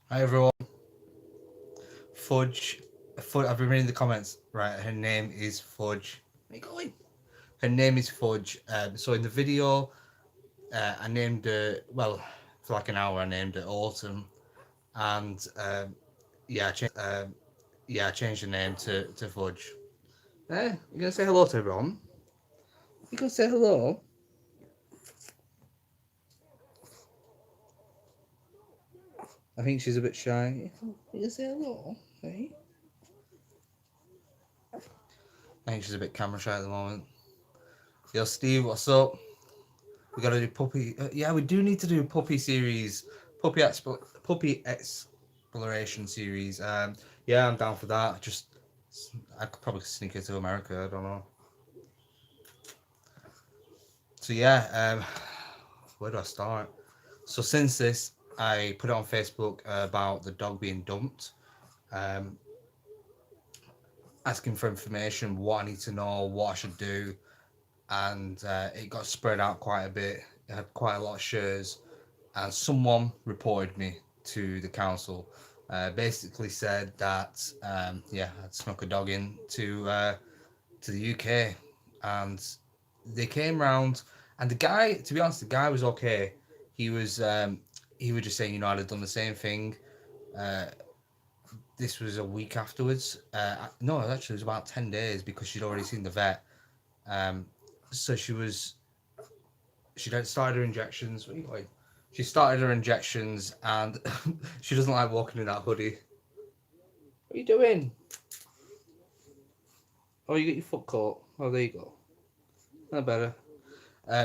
Hi everyone. Fudge. I've been reading the comments. Right, her name is Fudge. Where you going? Her name is Fudge. So in the video, I named her. Well, for like an hour, I named her Autumn, and I changed the name to Fudge. You gonna say hello to everyone? You gonna say hello? I think she's a bit shy. You gonna say hello? Hey. I think she's a bit camera shy at the moment. Yo, Steve, what's up? We gotta do puppy. Yeah, we do need to do a puppy series, puppy exploration series. Yeah, I'm down for that. Just I could probably sneak into America. I don't know. So yeah, where do I start? So since this, I put it on Facebook about the dog being dumped, um, asking for information, what I need to know, what I should do, and it got spread out quite a bit. It had quite a lot of shares, and someone reported me to the council. Basically said that I'd snuck a dog in to the UK, and they came round, and the guy, to be honest, the guy was okay. He was he was just saying, I'd have done the same thing. Uh, this was a week afterwards. No, actually, it was about 10 days because she'd already seen the vet. Um, so she'd started her injections. What are you going? She started her injections, and she doesn't like walking in that hoodie. What are you doing? Oh, you got your foot caught. Oh, there you go. No better.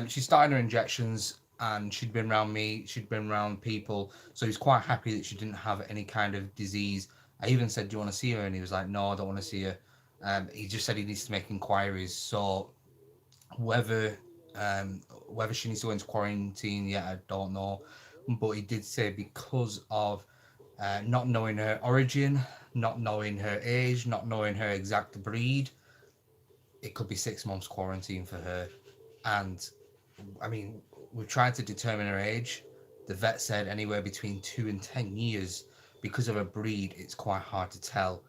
She started her injections, and she'd been around me. She'd been around people, so he was quite happy that she didn't have any kind of disease. I even said, "Do you want to see her?" And he was like, "No, I don't want to see her." He just said he needs to make inquiries. So whether whether she needs to go into quarantine yet, I don't know. But he did say because of not knowing her origin, not knowing her age, not knowing her exact breed, it could be 6 months quarantine for her. And I mean, we've tried to determine her age. The vet said anywhere between 2 and 10 years. Because of her breed, it's quite hard to tell.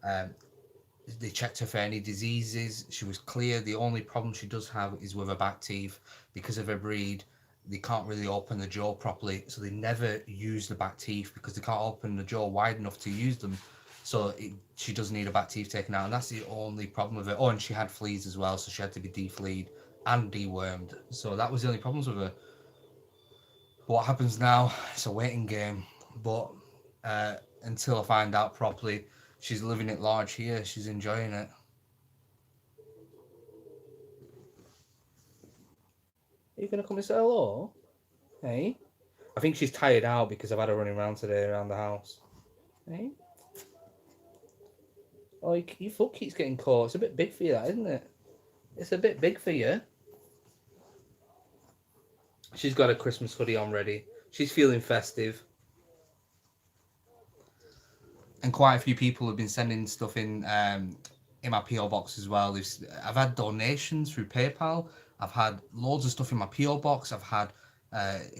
Um, they checked her for any diseases. She was clear. The only problem she does have is with her back teeth. Because of her breed, they can't really open the jaw properly. So they never use the back teeth because they can't open the jaw wide enough to use them. So she does need her back teeth taken out. And that's the only problem with her. Oh, and she had fleas as well. So she had to be defleed and dewormed. So that was the only problems with her. But what happens now? It's a waiting game. But until I find out properly, she's living it large here. She's enjoying it. Are you gonna come and say hello? Hey? I think she's tired out because I've had her running around today around the house. Hey? Oh, your foot keeps getting caught. It's a bit big for you, that, isn't it? It's a bit big for you. She's got a Christmas hoodie on ready. She's feeling festive. And quite a few people have been sending stuff in my PO box as well. I've had donations through PayPal. I've had loads of stuff in my PO box. I've had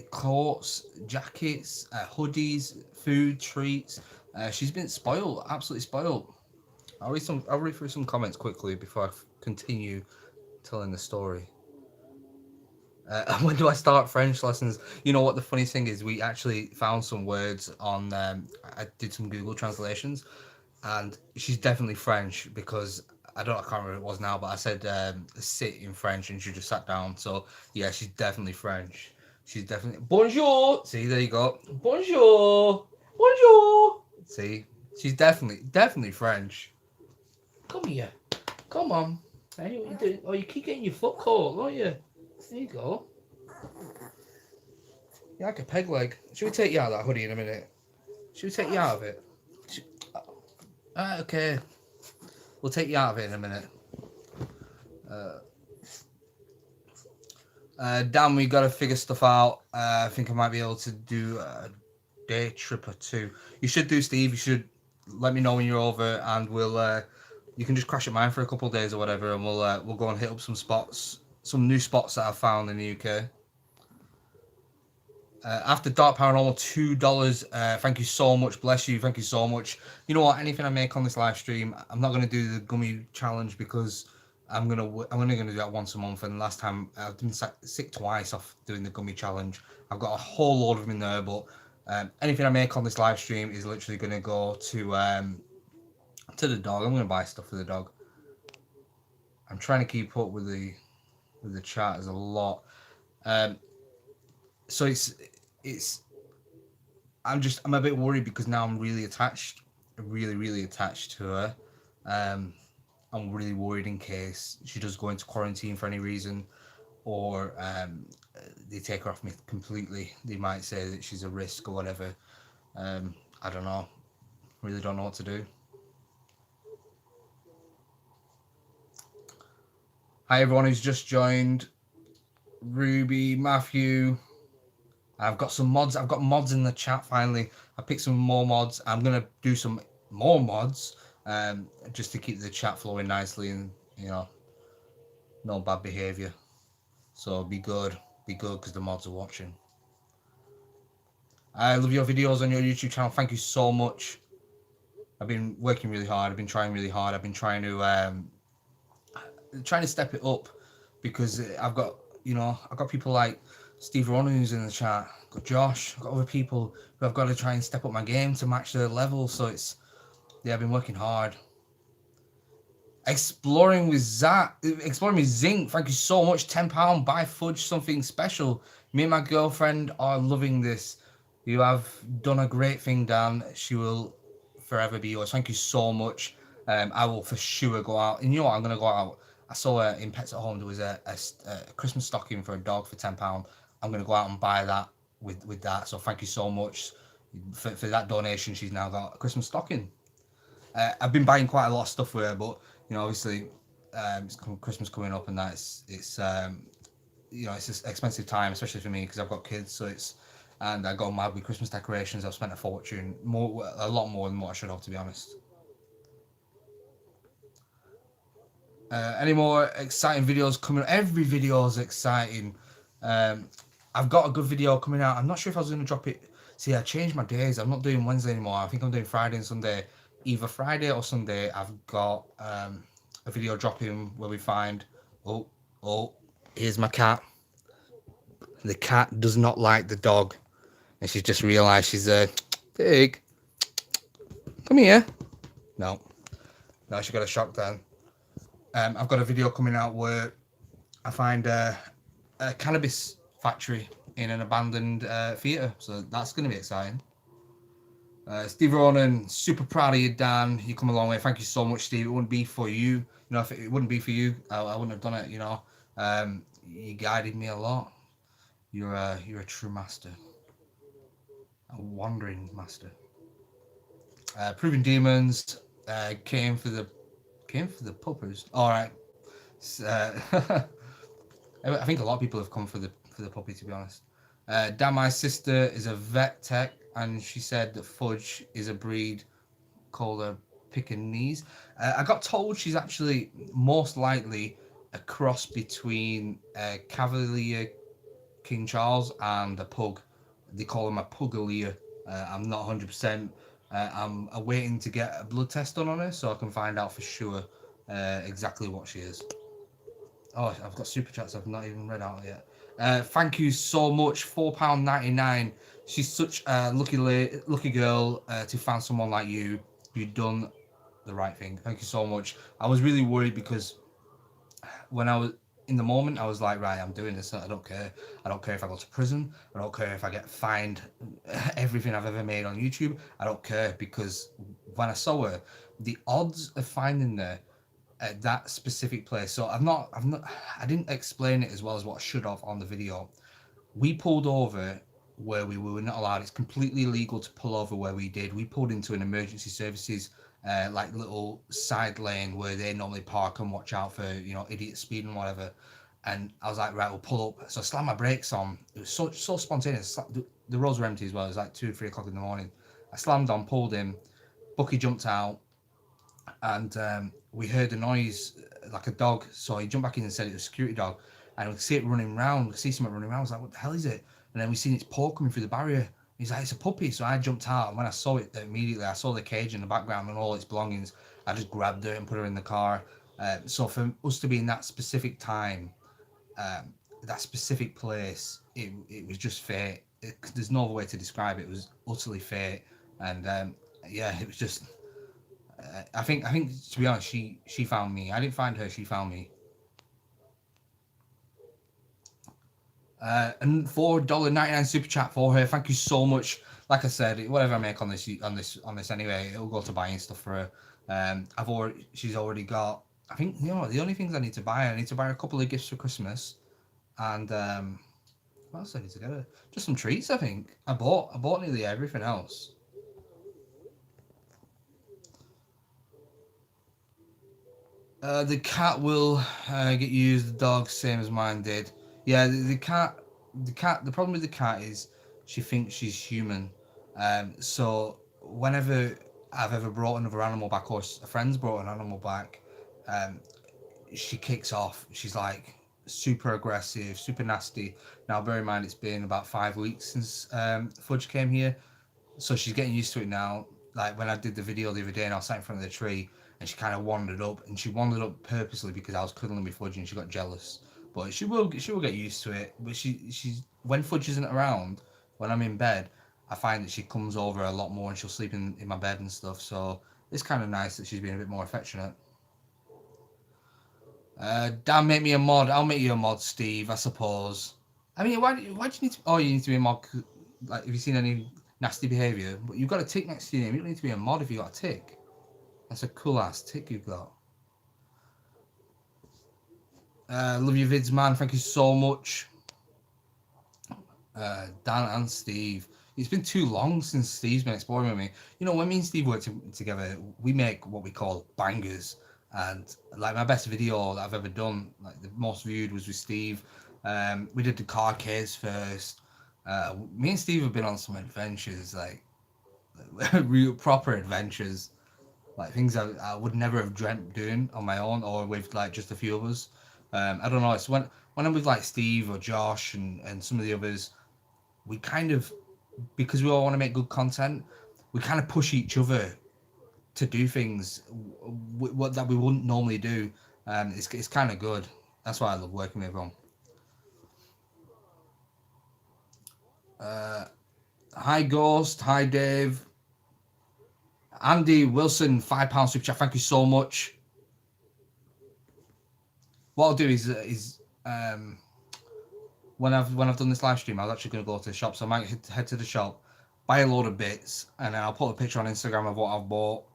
coats, jackets, hoodies, food, treats. She's been spoiled, absolutely spoiled. I'll read through some comments quickly before I continue telling the story. When do I start French lessons? You know what the funny thing is? We actually found some words on. I did some Google translations, and she's definitely French because I can't remember what it was now, but I said sit in French, and she just sat down. So yeah, she's definitely French. She's definitely bonjour. See, there you go. Bonjour, bonjour. See, she's definitely French. Come here, come on. Hey, what you doing? Oh, you keep getting your foot caught, don't you? There you go. You're like a peg leg. Should we take you out of that hoodie in a minute? Should we take you out of it? Okay. We'll take you out of it in a minute. Dan, we got to figure stuff out. I think I might be able to do a day trip or two. You should do, Steve. You should let me know when you're over, and you can just crash at mine for a couple of days or whatever, and we'll go and hit up some spots, some new spots that I've found in the UK. After Dark Paranormal, $2. Thank you so much. Bless you. Thank you so much. You know what? Anything I make on this live stream, I'm not gonna do the gummy challenge because I'm only gonna do that once a month. And last time I've been sick twice off doing the gummy challenge. I've got a whole load of them in there, but anything I make on this live stream is literally gonna go to the dog. I'm gonna buy stuff for the dog. I'm trying to keep up with the chat. There's a lot. So it's I'm a bit worried because now I'm really attached, really attached to her. I'm really worried in case she does go into quarantine for any reason, or they take her off me completely. They might say that she's a risk or whatever. I don't know. Really don't know what to do. Hi everyone who's just joined. Ruby, Matthew. I've got some mods. I've got mods in the chat finally. I picked some more mods. I'm gonna do some more mods, just to keep the chat flowing nicely and no bad behavior. So be good because the mods are watching. I love your videos on your YouTube channel. Thank you so much. I've been working really hard. I've been trying really hard. I've been trying to step it up because I've got people like Steve Ronan who's in the chat. I've got Josh. I've got other people who I've got to try and step up my game to match their level. So I've been working hard. Exploring with Zinc. Thank you so much. £10. Buy Fudge something special. Me and my girlfriend are loving this. You have done a great thing, Dan. She will forever be yours. Thank you so much. I will for sure go out. And you know what? I'm going to go out. I saw in Pets at Home there was a Christmas stocking for a dog for £10. I'm going to go out and buy that with that. So thank you so much for that donation. She's now got a Christmas stocking. I've been buying quite a lot of stuff with her, but obviously it's Christmas coming up, and it's an expensive time, especially for me because I've got kids. And I got mad with Christmas decorations. I've spent a fortune, a lot more than what I should have, to be honest. Any more exciting videos coming? Every video is exciting. I've got a good video coming out. I'm not sure if I was going to drop it. See, I changed my days. I'm not doing Wednesday anymore. I think I'm doing Friday and Sunday. Either Friday or Sunday, I've got a video dropping where we find. Oh, here's my cat. The cat does not like the dog, and she's just realised she's a pig. Come here. No, she got a shock then. I've got a video coming out where I find a cannabis factory in an abandoned theatre, so that's going to be exciting. Steve Ronan, super proud of you, Dan. You come a long way. Thank you so much, Steve. It wouldn't be for you. If it wouldn't be for you, I wouldn't have done it. You guided me a lot. You're a true master, a wandering master. Proving Demons came for the puppers. All right. I think a lot of people have come for the puppy, to be honest. Dan, my sister is a vet tech, and she said that Fudge is a breed called a Pekingese. I got told she's actually most likely a cross between a Cavalier King Charles and a pug. They call him a Pugalier. I'm not 100%. I'm waiting to get a blood test done on her so I can find out for sure exactly what she is. Oh, I've got super chats I've not even read out yet. Thank you so much. £4.99. She's such a lucky girl to find someone like you. You've done the right thing. Thank you so much. I was really worried because when I was in the moment, I was like, right, I'm doing this. I don't care. I don't care if I go to prison. I don't care if I get fined everything I've ever made on YouTube. I don't care, because when I saw her, the odds of finding her at that specific place. So I didn't explain it as well as what I should have on the video. We pulled over where we were not allowed. It's completely illegal to pull over where we did. We pulled into an emergency services like little side lane where they normally park and watch out for idiots speeding and whatever. And I was like, right, we'll pull up. So I slammed my brakes on. It was so spontaneous. The roads were empty as well. It was like 2 or 3 o'clock in the morning. I slammed on, pulled in. Bucky jumped out, and we heard a noise like a dog. So he jumped back in and said it was a security dog. And we see it running around. We see something running around. I was like, what the hell is it? And and then we seen its paw coming through the barrier. He's like, it's a puppy. So I jumped out, and when I saw it immediately, I saw the cage in the background and all its belongings. I just grabbed her and put her in the car. So for us to be in that specific time, that specific place, it was just fate. There's no other way to describe it. It was utterly fate, and yeah, it was just. I think to be honest, she found me. I didn't find her. She found me. And $4.99 super chat for her. Thank you so much. Like I said, whatever I make on this anyway, it'll go to buying stuff for her. She's already got. I think the only things I need to buy her a couple of gifts for Christmas, and what else I need to get her? Just some treats. I think I bought nearly everything else. The cat will get used. The dog, same as mine did. Yeah, the cat. The problem with the cat is she thinks she's human. So whenever I've ever brought another animal back, or a friend's brought an animal back, she kicks off. She's like super aggressive, super nasty. Now, bear in mind, it's been about 5 weeks since Fudge came here, so she's getting used to it now. Like when I did the video the other day, and I was sat in front of the tree, and she kind of wandered up, and she wandered up purposely because I was cuddling with Fudge, and she got jealous. But she will get used to it. But she's when Fudge isn't around, when I'm in bed, I find that she comes over a lot more, and she'll sleep in my bed and stuff. So it's kind of nice that she's being a bit more affectionate. Dan, make me a mod. I'll make you a mod, Steve, I suppose. I mean, why do you need to... Oh, you need to be a mod. Like, have you seen any nasty behaviour? But you've got a tick next to your name. You don't need to be a mod if you've got a tick. That's a cool-ass tick you've got. Love your vids, man. Thank you so much. Dan and Steve. It's been too long since Steve's been exploring with me. You know, when me and Steve work together, we make what we call bangers. And like my best video that I've ever done, like the most viewed, was with Steve. We did the car case first. Me and Steve have been on some adventures, like real proper adventures, like things I would never have dreamt doing on my own or with like just a few of us. I don't know. It's when I'm with like Steve or Josh and some of the others, we kind of, because we all want to make good content, we kind of push each other to do things what that we wouldn't normally do. It's kind of good. That's why I love working with everyone. Hi Ghost, hi Dave, Andy Wilson, £5 super chat. Thank you so much. What I'll do is when I've done this live stream, I was actually going to go to the shop, so I might head to the shop, buy a load of bits, and then I'll put a picture on Instagram of what I've bought.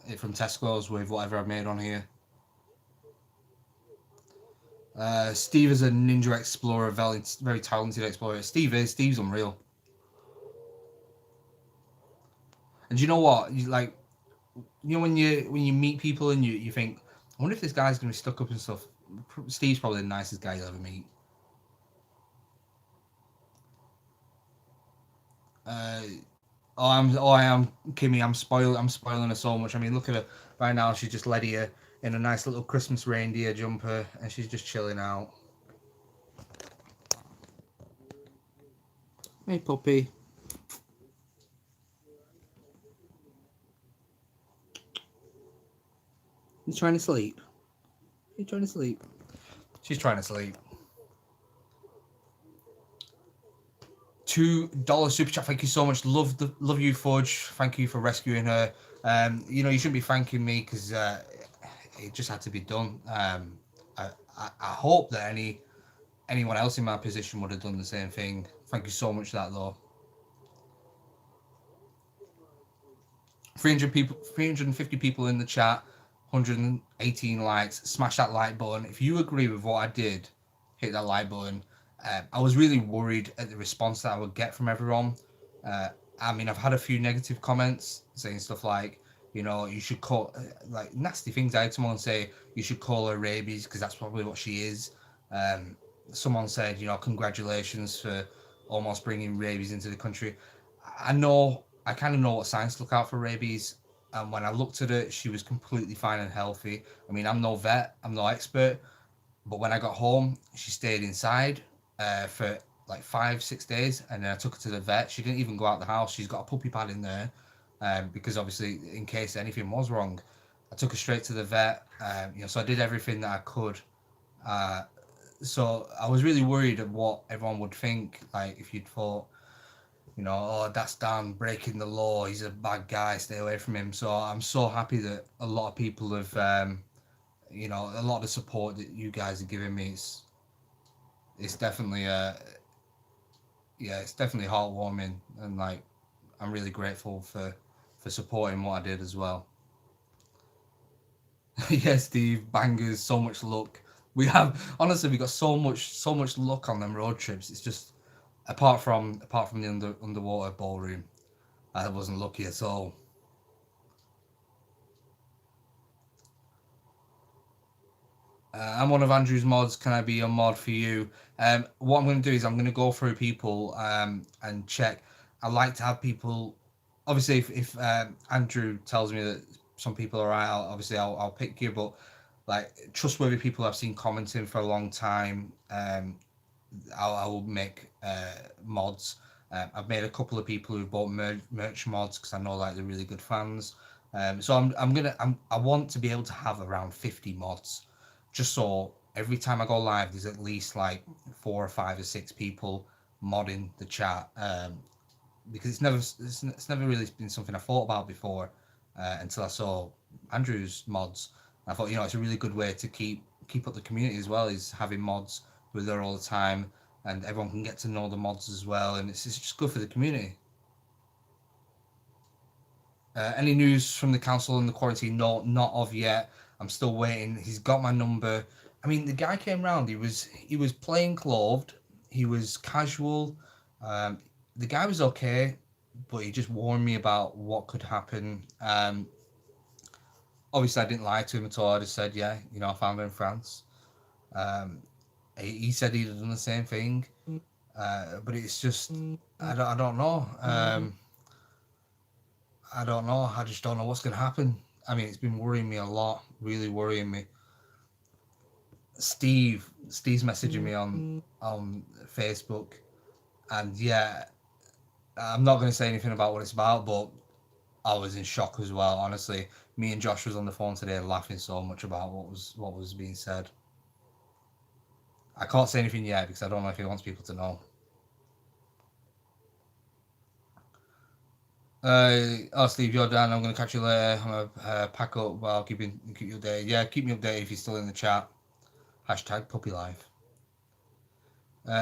It from Tesco's with whatever I've made on here. Steve is a ninja explorer, very talented explorer. Steve's unreal. And you know what? When you meet people and you think, I wonder if this guy's gonna be stuck up and stuff. Steve's probably the nicest guy you'll ever meet. I am Kimmy. I'm spoiling her so much. I mean, look at her right now. She's just led here in a nice little Christmas reindeer jumper, and she's just chilling out. Hey, puppy. You trying to sleep? You trying to sleep? She's trying to sleep. $2 super chat. Thank you so much. Love you, Fudge. Thank you for rescuing her. You shouldn't be thanking me because it just had to be done. I hope that anyone else in my position would have done the same thing. Thank you so much for that, though. 350 people in the chat. 118 likes. Smash that like button. If you agree with what I did, hit that like button. I was really worried at the response that I would get from everyone. I mean, I've had a few negative comments saying stuff like, you should call, like nasty things. I had someone say you should call her rabies because that's probably what she is. Someone said, congratulations for almost bringing rabies into the country. I kind of know what signs to look out for rabies. And when I looked at her, she was completely fine and healthy. I mean, I'm no vet, I'm no expert, but when I got home, she stayed inside for like 5-6 days, and then I took her to the vet. She didn't even go out the house. She's got a puppy pad in there, because obviously in case anything was wrong, I took her straight to the vet. So I did everything that I could. Uh, so I was really worried of what everyone would think. Like if you'd thought, oh, that's Dan breaking the law. He's a bad guy. Stay away from him. So I'm so happy that a lot of people have, a lot of the support that you guys are giving me. It's definitely it's definitely heartwarming, and like I'm really grateful for supporting what I did as well. Yeah, Steve, bangers, so much luck. We got so much luck on them road trips. It's just apart from the underwater ballroom, I wasn't lucky at all. I'm one of Andrew's mods. Can I be a mod for you? What I'm going to do is I'm going to go through people and check. I like to have people. Obviously, if Andrew tells me that some people are right, I'll pick you. But like trustworthy people I've seen commenting for a long time, I will make mods. I've made a couple of people who bought merch mods because I know like they're really good fans. So I want to be able to have around 50 mods, just so every time I go live, there's at least like 4 or 5 or 6 people modding the chat. Because it's never really been something I thought about before until I saw Andrew's mods. I thought it's a really good way to keep up the community as well, is having mods who are there all the time, and everyone can get to know the mods as well, and it's just good for the community. Any news from the council and the quarantine? No, not of yet. I'm still waiting. He's got my number. I mean, the guy came round. He was plain clothed. He was casual. Um, the guy was okay, but he just warned me about what could happen. Obviously, I didn't lie to him at all. I just said, yeah, I found her in France. Um, he said he'd have done the same thing, but it's just I don't know. I don't know. I just don't know what's going to happen. I mean, it's been worrying me a lot, really worrying me. Steve's messaging me on Facebook, and yeah, I'm not going to say anything about what it's about, but I was in shock as well. Honestly, me and Josh was on the phone today, laughing so much about what was being said. I can't say anything yet because I don't know if he wants people to know. Steve, you're done. I'm going to catch you later. I'm going to pack up. Well, I'll keep you updated. Yeah, keep me updated if you're still in the chat. Hashtag puppy life.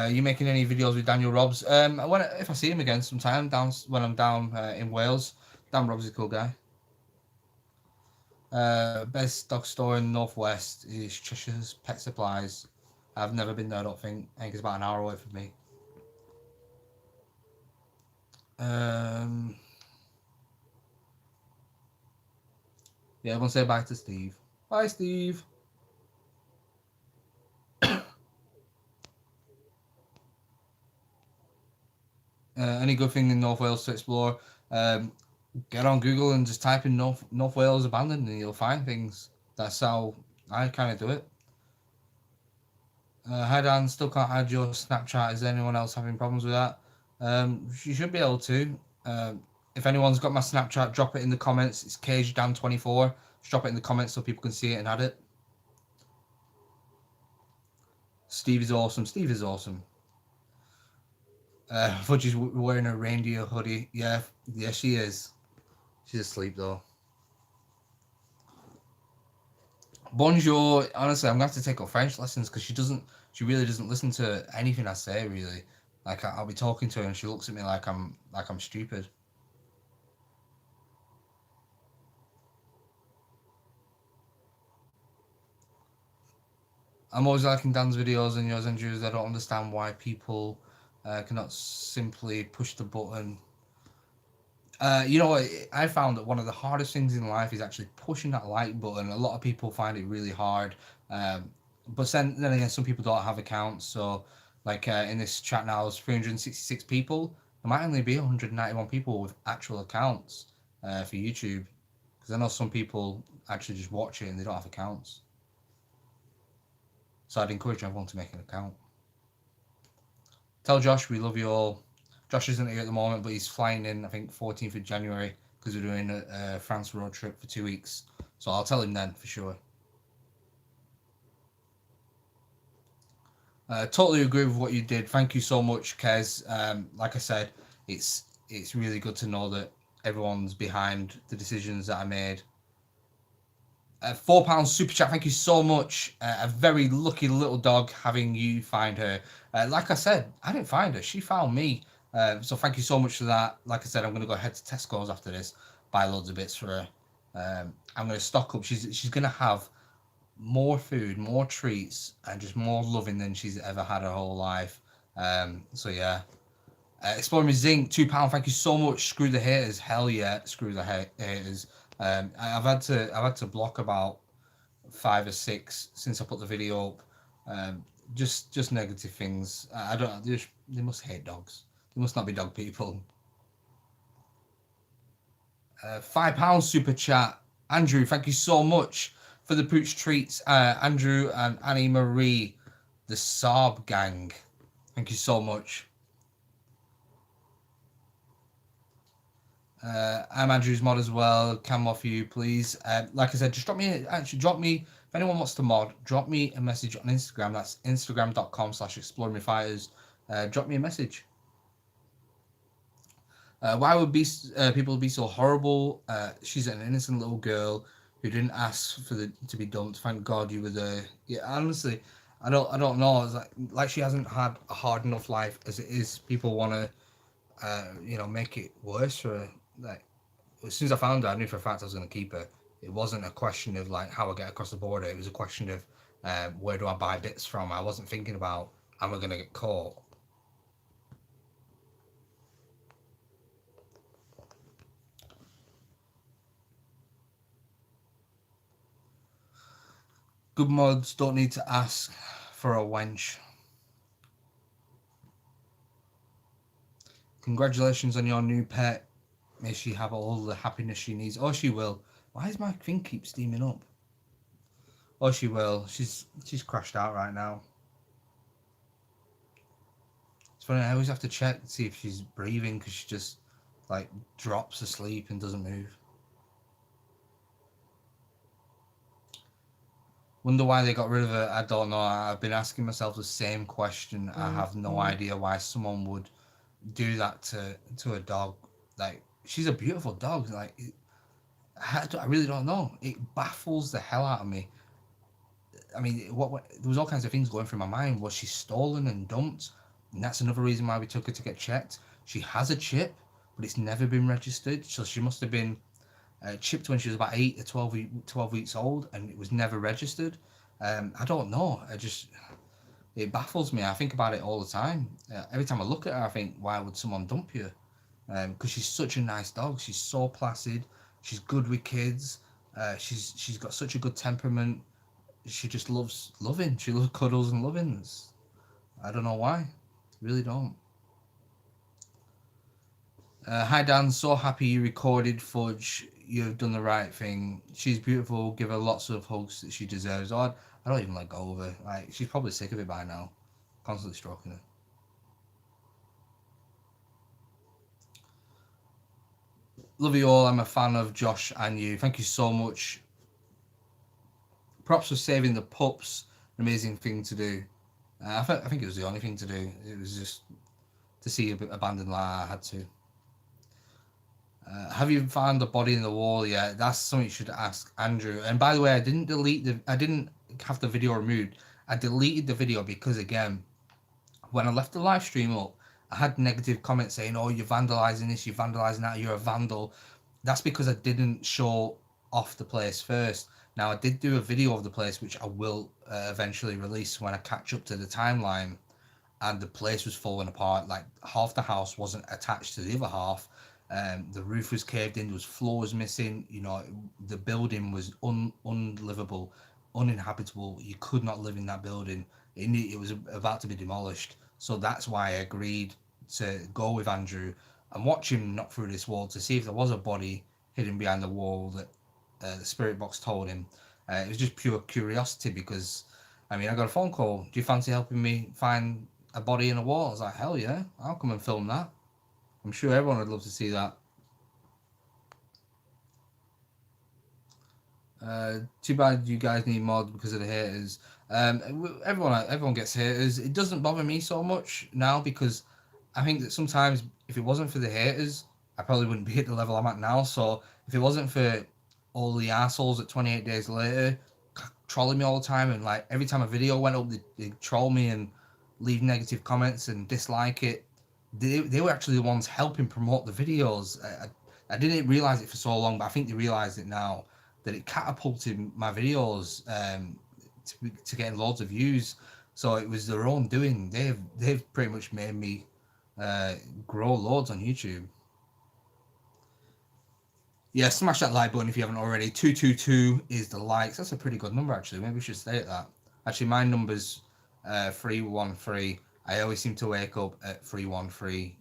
You making any videos with Daniel Robs? If I see him again sometime when I'm down in Wales. Dan Robs is a cool guy. Best dog store in the Northwest is Cheshire's Pet Supplies. I've never been there. I think it's about an hour away from me. Yeah, I'm gonna say bye to Steve. Bye, Steve. Any good thing in North Wales to explore? Get on Google and just type in North Wales abandoned, and you'll find things. That's how I kind of do it. Hi Dan, still can't add your Snapchat. Is anyone else having problems with that? You should be able to. If anyone's got my Snapchat, drop it in the comments. It's CageDan24. Just drop it in the comments so people can see it and add it. Steve is awesome. Steve is awesome. Fudge is wearing a reindeer hoodie. Yeah, she is. She's asleep though. Bonjour. Honestly, I'm gonna have to take up French lessons because she really doesn't listen to anything I say. Really, like I'll be talking to her and she looks at me like I'm stupid. I'm always liking Dan's videos and yours and Drew's. I don't understand why people cannot simply push the button. You know what? I found that one of the hardest things in life is actually pushing that like button. A lot of people find it really hard. But then again, some people don't have accounts. So, like in this chat now, there's 366 people. There might only be 191 people with actual accounts for YouTube. Because I know some people actually just watch it and they don't have accounts. So I'd encourage everyone to make an account. Tell Josh we love you all. Josh isn't here at the moment, but he's flying in, I think, 14th of January, because we're doing a France road trip for 2 weeks. So I'll tell him then for sure. Totally agree with what you did. Thank you so much, Kez. Like I said, it's really good to know that everyone's behind the decisions that I made. £4 super chat. Thank you so much. A very lucky little dog having you find her. Like I said, I didn't find her. She found me. So thank you so much for that. Like I said, I'm going to go head to Tesco's after this, buy loads of bits for her. I'm going to stock up. She's going to have more food, more treats, and just more loving than she's ever had her whole life. So yeah. Exploring Zinc, £2. Thank you so much. Screw the haters. Hell yeah, screw the haters. I've had to block about 5 or 6 since I put the video up. Just negative things. I don't. They must hate dogs. They must not be dog people. £5 super chat. Andrew, thank you so much for the pooch treats. Andrew and Annie Marie, the Saab gang. Thank you so much. I'm Andrew's mod as well. Can mod for you, please. Like I said, just drop me. If anyone wants to mod, drop me a message on Instagram. That's instagram.com/exploringmyfighters. Drop me a message. Why would people be so horrible? She's an innocent little girl who didn't ask to be dumped. Thank God you were there. Yeah, honestly, I don't know. It's like she hasn't had a hard enough life as it is. People want to, make it worse for her. Like, as soon as I found her, I knew for a fact I was going to keep her. It wasn't a question of like how I get across the border. It was a question of where do I buy bits from. I wasn't thinking about am I going to get caught. Good mods don't need to ask for a wench. Congratulations on your new pet. May she have all the happiness she needs. Oh, she will. Why does my thing keep steaming up? Oh, she will. She's crashed out right now. It's funny. I always have to check to see if she's breathing because she just like drops asleep and doesn't move. Wonder why they got rid of her. I don't know. I've been asking myself the same question. I have no idea why someone would do that to a dog. Like, she's a beautiful dog. Like, I really don't know. It baffles the hell out of me. I mean, what there was all kinds of things going through my mind. Was she stolen and dumped? And that's another reason why we took her to get checked. She has a chip, but it's never been registered. So she must have been chipped when she was about 8 to 12 weeks old, and it was never registered. I don't know. It baffles me. I think about it all the time. Every time I look at her, I think, why would someone dump you? Because she's such a nice dog. She's so placid. She's good with kids. She's got such a good temperament. She just loves loving. She loves cuddles and lovings. I don't know why. Really don't. Hi Dan, so happy you recorded Fudge. You've done the right thing. She's beautiful. Give her lots of hugs that she deserves. I don't even let go of her. Like, she's probably sick of it by now. Constantly stroking her. Love you all. I'm a fan of Josh and you. Thank you so much. Props for saving the pups. Amazing thing to do. I think it was the only thing to do. It was just to see a bit abandoned like I had to. Have you found the body in the wall yet? That's something you should ask Andrew. And by the way, I didn't have the video removed. I deleted the video because, again, when I left the live stream up, I had negative comments saying, oh, you're vandalizing this, you're vandalizing that, you're a vandal. That's because I didn't show off the place first. Now, I did do a video of the place, which I will eventually release when I catch up to the timeline. And the place was falling apart. Like, half the house wasn't attached to the other half. The roof was caved in. There was floors missing. The building was unlivable, uninhabitable. You could not live in that building. It was about to be demolished. So that's why I agreed to go with Andrew and watch him knock through this wall to see if there was a body hidden behind the wall that the spirit box told him. It was just pure curiosity because, I got a phone call. Do you fancy helping me find a body in a wall. I was like, hell yeah, I'll come and film that. I'm sure everyone would love to see that. Too bad you guys need mods because of the haters. Everyone gets haters. It doesn't bother me so much now because I think that sometimes if it wasn't for the haters, I probably wouldn't be at the level I'm at now. So if it wasn't for all the assholes at 28 days later trolling me all the time, and like every time a video went up, they troll me and leave negative comments and dislike it. They were actually the ones helping promote the videos. I didn't realize it for so long, but I think they realized it now that it catapulted my videos to getting loads of views. So it was their own doing. They've pretty much made me grow loads on YouTube. Yeah, smash that like button if you haven't already. 222 is the likes. That's a pretty good number, actually. Maybe we should stay at that. Actually, my number's 313. I always seem to wake up at 313.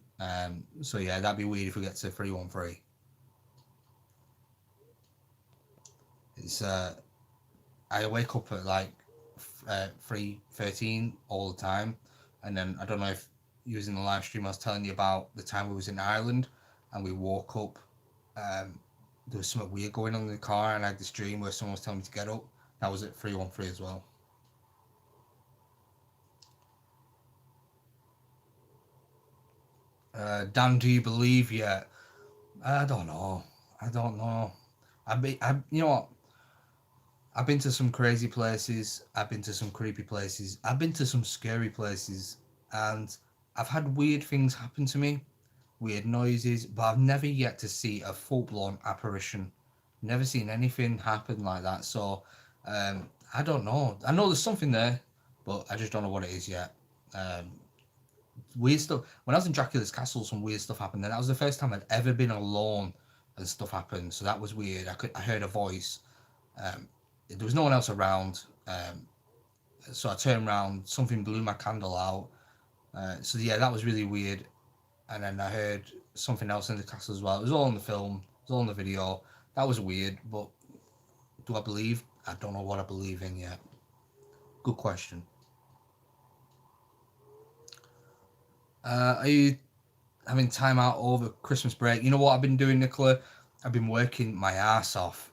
So yeah, that'd be weird if we get to 313. It's I wake up at like 3:13 all the time, and then I don't know if you was in the live stream. I was telling you about the time we was in Ireland, and we woke up. There was something weird going on in the car, and I had this dream where someone was telling me to get up. That was at 313 as well. Dan, do you believe yet? I don't know. You know what? I've been to some crazy places. I've been to some creepy places. I've been to some scary places, and I've had weird things happen to me, weird noises, but I've never yet to see a full blown apparition. Never seen anything happen like that. So I don't know. I know there's something there, but I just don't know what it is yet. Weird stuff. When I was in Dracula's castle, some weird stuff happened. And that was the first time I'd ever been alone, and stuff happened. So that was weird. I heard a voice. There was no one else around. So I turned around. Something blew my candle out. So yeah, that was really weird. And then I heard something else in the castle as well. It was all in the film. It was all in the video. That was weird. But do I believe? I don't know what I believe in yet. Good question. Are you having time out over Christmas break? You know what I've been doing, Nicola? I've been working my ass off,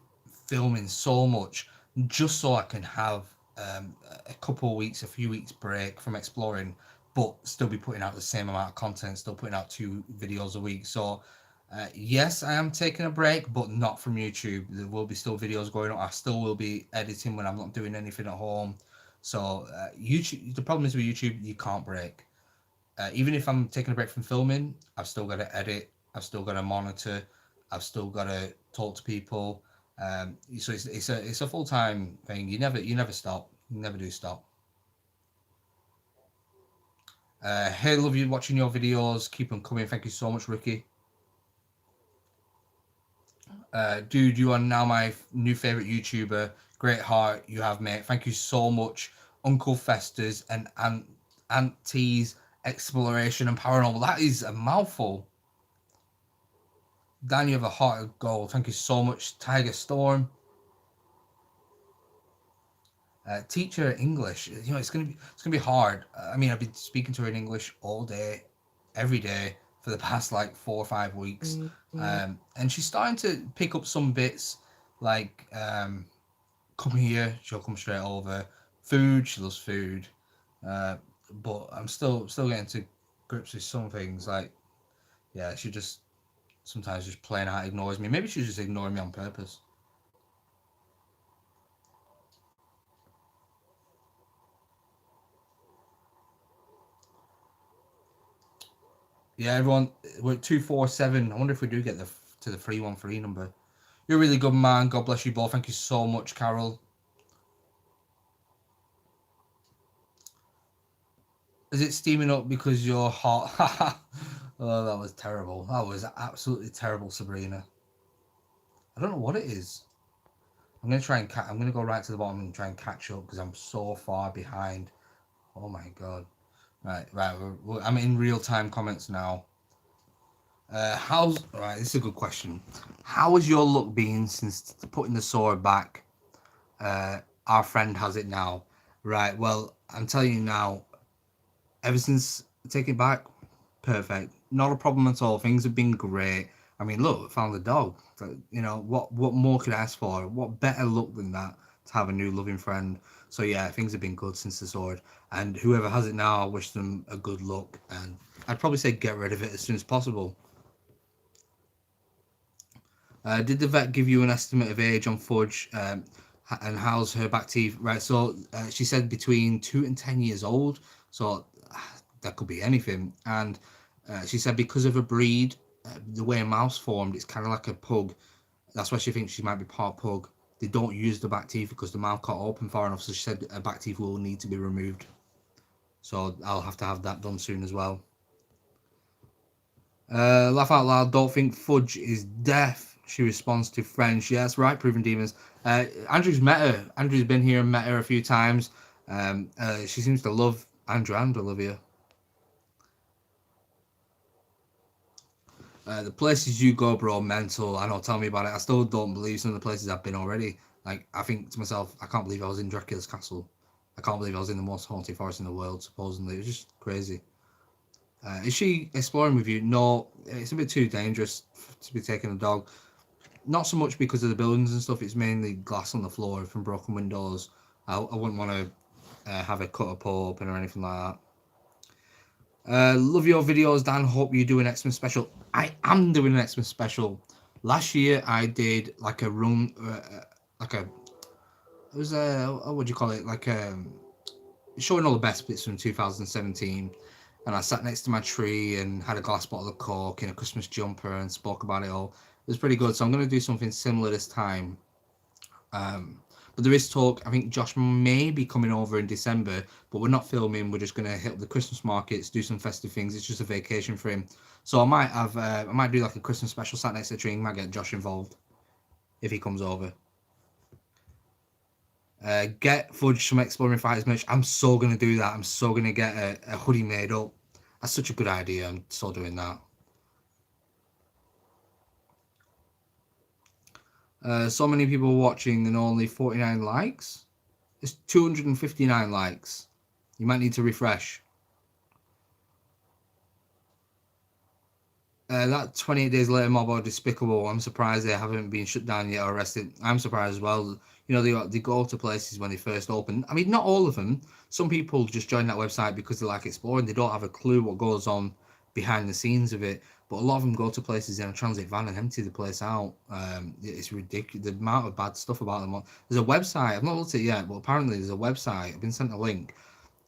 filming so much, just so I can have a couple of weeks, a few weeks break from exploring, but still be putting out the same amount of content, still putting out 2 videos a week. So yes, I am taking a break, but not from YouTube. There will be still videos going on. I still will be editing when I'm not doing anything at home. So YouTube, the problem is with YouTube, you can't break. Even if I'm taking a break from filming, I've still got to edit. I've still got to monitor. I've still got to talk to people. So it's a full time thing. You never stop. You never do stop. Hey, love you watching your videos. Keep them coming. Thank you so much, Ricky. Dude, you are now my new favorite YouTuber. Great heart you have, mate. Thank you so much, Uncle Festers and Auntie's Exploration and Paranormal. That is a mouthful. Dan, you have a heart of gold. Thank you so much, Tiger Storm. Teacher English. You know, it's gonna be hard. I mean, I've been speaking to her in English all day, every day for the past like 4 or 5 weeks, and she's starting to pick up some bits. Like, come here, she'll come straight over. Food, she loves food, but I'm still getting to grips with some things. Like, yeah, she just sometimes just plain out ignores me. Maybe she's just ignoring me on purpose. Yeah, everyone, we're at 247. I wonder if we do get to the 313 number. You're a really good man. God bless you both. Thank you so much, Carol. Is it steaming up because you're hot? Oh, that was terrible. That was absolutely terrible, Sabrina. I don't know what it is. I'm gonna try and I'm gonna go right to the bottom and try and catch up because I'm so far behind. Oh my god. Right. I'm in real time comments now. Right? This is a good question. How has your luck been since putting the sword back? Our friend has it now. Right. Well, I'm telling you now. ever since taking it back, perfect. Not a problem at all. Things have been great. I mean, look, found the dog. You know, what more could I ask for? What better luck than that to have a new loving friend? So yeah, things have been good since the sword. And whoever has it now, I wish them a good luck. And I'd probably say get rid of it as soon as possible. Did the vet give you an estimate of age on Fudge? And how's her back teeth? Right, so she said between 2 and 10 years old. So that could be anything. And she said because of a breed, the way a mouse formed, it's kind of like a pug. That's why she thinks she might be part pug. They don't use the back teeth because the mouth can't open far enough. So she said a back teeth will need to be removed. So I'll have to have that done soon as well. Laugh out loud. Don't think Fudge is deaf. She responds to French. Yeah, that's right, Proven Demons. Andrew's met her. Andrew's been here and met her a few times. She seems to love Andrew and Olivia. The places you go, bro, mental. I know, tell me about it. I still don't believe some of the places I've been already. Like, I think to myself, I can't believe I was in Dracula's castle. I can't believe I was in the most haunted forest in the world, supposedly. It was just crazy. Is she exploring with you? No, it's a bit too dangerous to be taking a dog. Not so much because of the buildings and stuff. It's mainly glass on the floor from broken windows. I wouldn't want to have a cut up open or anything like that. Love your videos, Dan. Hope you do an Xmas special. I am doing an Xmas special. Last year I did like a run, like a, it was a, what do you call it? Like showing all the best bits from 2017. And I sat next to my tree and had a glass bottle of Coke in a Christmas jumper and spoke about it all. It was pretty good. So I'm going to do something similar this time. But there is talk. I think Josh may be coming over in December, but we're not filming. We're just going to hit up the Christmas markets, do some festive things. It's just a vacation for him. So I might do like a Christmas special, sat next to the tree. Might get Josh involved if he comes over. Get Fudge some Exploring Fighters merch. I'm so going to do that. I'm so going to get a hoodie made up. That's such a good idea. I'm so doing that. So many people watching and only 49 likes. It's 259 likes. You might need to refresh. That 28 days later mob are despicable. I'm surprised they haven't been shut down yet or arrested. I'm surprised as well. You know, they go to places when they first open. I mean, not all of them. Some people just join that website because they like exploring. They don't have a clue what goes on behind the scenes of it. But a lot of them go to places in a transit van and empty the place out. It's ridiculous. The amount of bad stuff about them. There's a website. I've not looked at it yet, but apparently there's a website. I've been sent a link.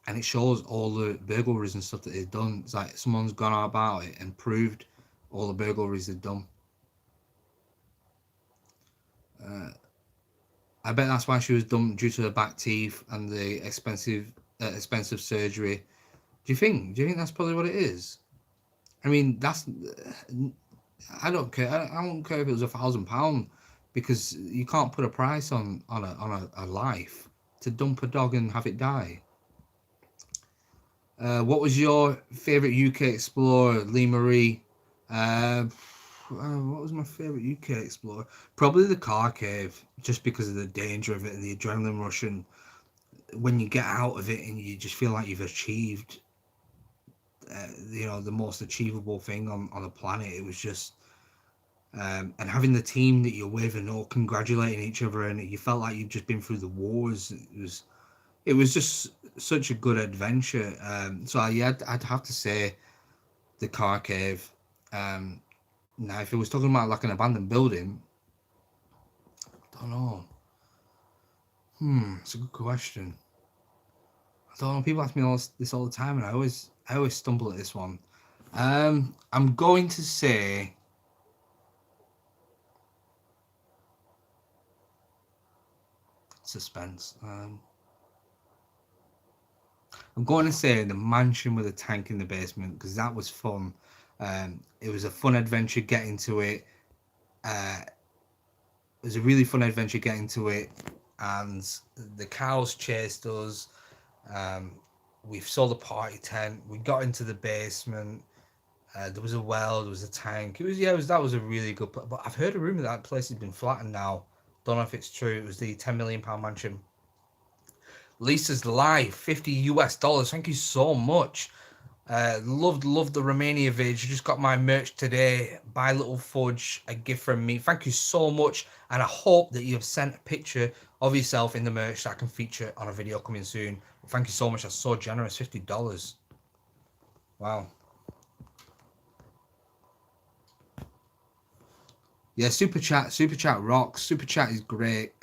And it shows all the burglaries and stuff that they've done. It's like someone's gone out about it and proved all the burglaries they've done. I bet that's why she was done due to her back teeth and the expensive surgery. Do you think that's probably what it is? I mean, I don't care. I don't care if it was £1,000 because you can't put a price on a life to dump a dog and have it die. What was your favourite UK explorer, Lee Marie? What was my favourite UK explorer? Probably the car cave, just because of the danger of it and the adrenaline rush, and when you get out of it and you just feel like you've achieved, the most achievable thing on the planet. It was just, and having the team that you're with and all congratulating each other, and you felt like you've just been through the wars. It was just such a good adventure. So yeah, I'd have to say the car cave. Now, if it was talking about like an abandoned building, I don't know. It's a good question. I don't know. People ask me this all the time, and I always stumble at this one. I'm going to say suspense. I'm going to say the mansion with a tank in the basement because that was fun. It was a fun adventure getting to it. It was a really fun adventure getting to it, and the cows chased us. We saw the party tent. We got into the basement. There was a well. There was a tank. That was a really good. But I've heard a rumor that place has been flattened now. Don't know if it's true. It was the £10 million mansion. Lisa's live, $50 US. Thank you so much. Loved the Romania vid. You just got my merch today. Buy little Fudge, a gift from me. Thank you so much, and I hope that you have sent a picture of yourself in the merch that I can feature on a video coming soon. Thank you so much. That's so generous. $50. Wow. Yeah, super chat rocks. Super chat is great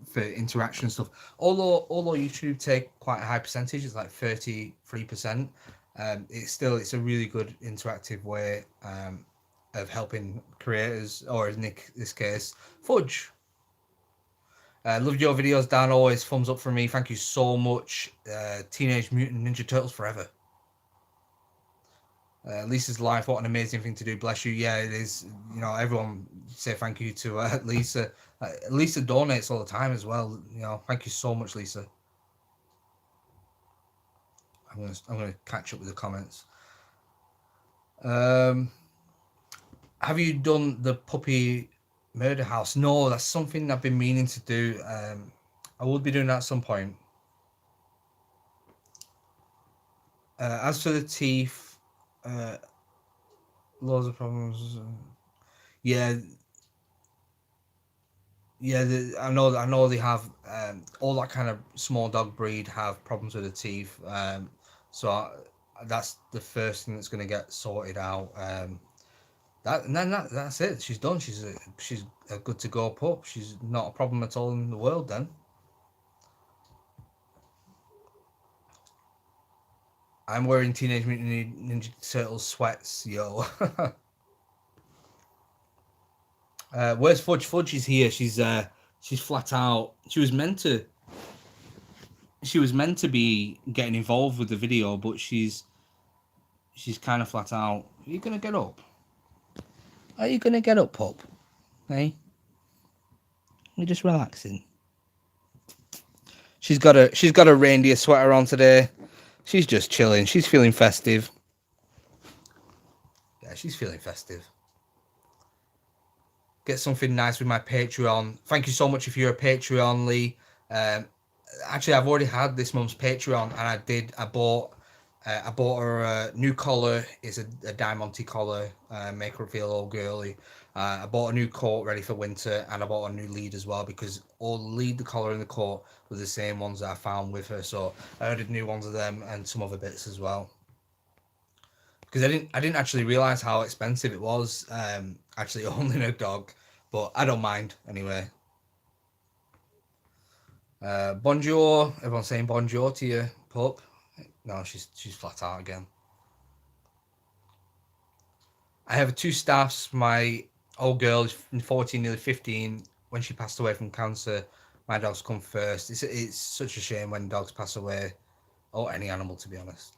for interaction and stuff. Although YouTube take quite a high percentage, it's like 33%. It's a really good interactive way of helping creators, or in this case, Fudge. Loved your videos, Dan. Always thumbs up for me. Thank you so much. Teenage Mutant Ninja Turtles forever. Lisa's life, what an amazing thing to do. Bless you. Yeah, it is. You know, everyone say thank you to Lisa. Lisa donates all the time as well. You know, thank you so much, Lisa. I'm gonna catch up with the comments. Have you done the puppy murder house? No, that's something I've been meaning to do. I will be doing that at some point. As for the teeth, loads of problems. Yeah, I know they have all that kind of small dog breed have problems with the teeth. That's the first thing that's going to get sorted out. That's it. She's done. She's a good to go pup. She's not a problem at all in the world then. I'm wearing Teenage Mutant Ninja Turtles sweats, yo. Where's Fudge? Fudge is here. She's flat out. She was meant to be getting involved with the video, but she's kind of flat out. Are you gonna get up? Are you gonna get up, pup? Hey, you're just relaxing. She's got a reindeer sweater on today. She's just chilling. She's feeling festive. Yeah, she's feeling festive. Get something nice with my Patreon. Thank you so much if you're a Patreon, Lee. Actually, I've already had this month's Patreon, and I bought her a new collar. It's a Diamante collar, make her feel all girly. I bought a new coat ready for winter, and I bought a new lead as well, because all the lead, the collar, and the coat were the same ones that I found with her. So I ordered new ones of them and some other bits as well. Because I didn't actually realize how expensive it was. Actually owning a dog, but I don't mind anyway. Bonjour. Everyone's saying bonjour to you, pup. No, she's flat out again. I have two staffs. My old girl is 14, nearly 15. When she passed away from cancer, my dogs come first. It's such a shame when dogs pass away, or any animal, to be honest.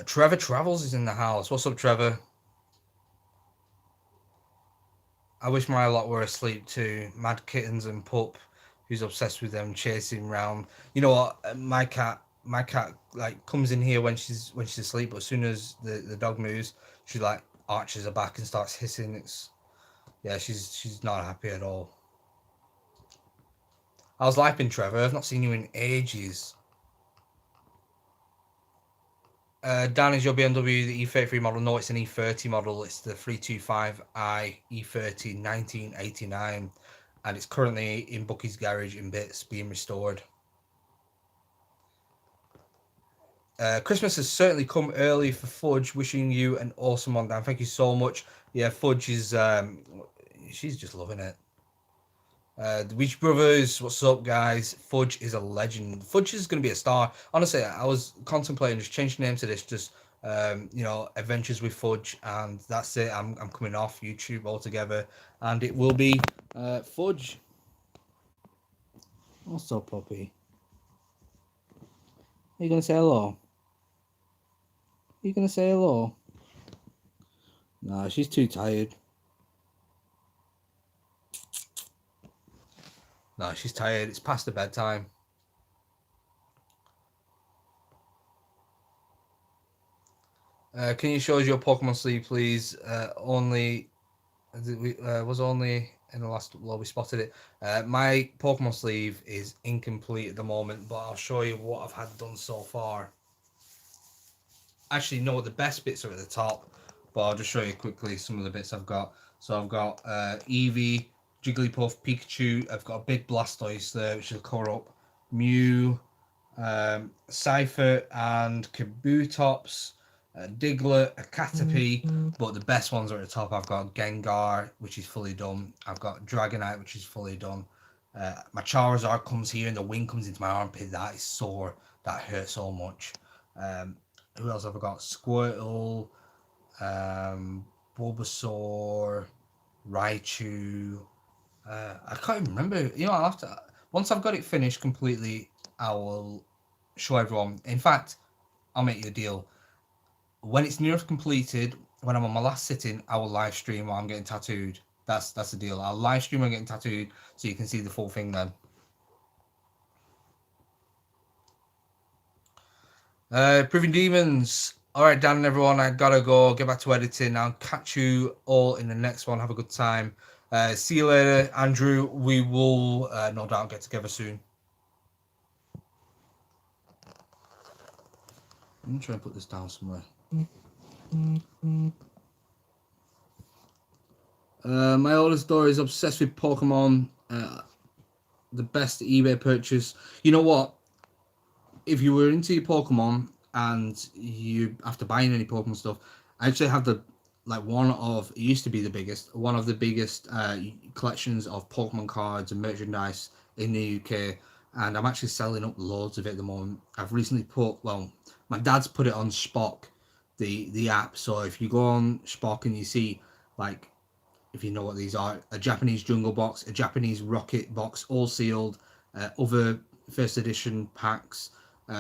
Trevor Travels is in the house. What's up, Trevor? I wish my lot were asleep too. Mad kittens and pup, who's obsessed with them, chasing round. You know what? My cat like comes in here when she's asleep, but as soon as the dog moves, she like arches her back and starts hissing. She's not happy at all. How's life been, Trevor? I've not seen you in ages. Dan, is your BMW the E33 model? No, it's an E30 model. It's the 325i E30 1989, and it's currently in Bucky's garage in bits, being restored. Christmas has certainly come early for Fudge. Wishing you an awesome one, Dan. Thank you so much. Yeah, Fudge is she's just loving it. The Beach Brothers, what's up, guys? Fudge is a legend. Fudge is going to be a star. Honestly, I was contemplating just changing the name to this, just Adventures with Fudge, and that's it. I'm coming off YouTube altogether, and it will be Fudge. What's up, puppy? Are you going to say hello? Are you going to say hello? No, she's too tired. No, she's tired. It's past the bedtime. Can you show us your Pokemon sleeve, please? Was only in the last upload we spotted it. My Pokemon sleeve is incomplete at the moment, but I'll show you what I've had done so far. Actually, no, the best bits are at the top, but I'll just show you quickly some of the bits I've got. So I've got Eevee, Jigglypuff, Pikachu. I've got a big Blastoise there, which will cover up Mew, Cypher, and Kabutops. Diglett, a Caterpie, but the best ones are at the top. I've got Gengar, which is fully done. I've got Dragonite, which is fully done. My Charizard comes here and the wind comes into my armpit. That is sore. That hurts so much. Who else have I got? Squirtle, Bulbasaur, Raichu. I can't even remember. You know, I'll have to. Once I've got it finished completely, I will show everyone. In fact, I'll make you a deal. When it's near completed, when I'm on my last sitting, I will live stream while I'm getting tattooed. That's the deal. I'll live stream while I'm getting tattooed so you can see the full thing then. Proving Demons. Alright, Dan and everyone, I gotta go. Get back to editing. I'll catch you all in the next one. Have a good time. See you later, Andrew. We will no doubt get together soon. I'm trying to put this down somewhere. My oldest daughter is obsessed with Pokemon. The best eBay purchase. You know what? If you were into your Pokemon and you after buying any Pokemon stuff, I actually have the it used to be the biggest, one of the biggest collections of Pokemon cards and merchandise in the UK, and I'm actually selling up loads of it at the moment. I've recently my dad's put it on Spock, the app. So if you go on Spock and you see, like, if you know what these are, a Japanese Jungle Box, a Japanese Rocket Box, all sealed, other first edition packs.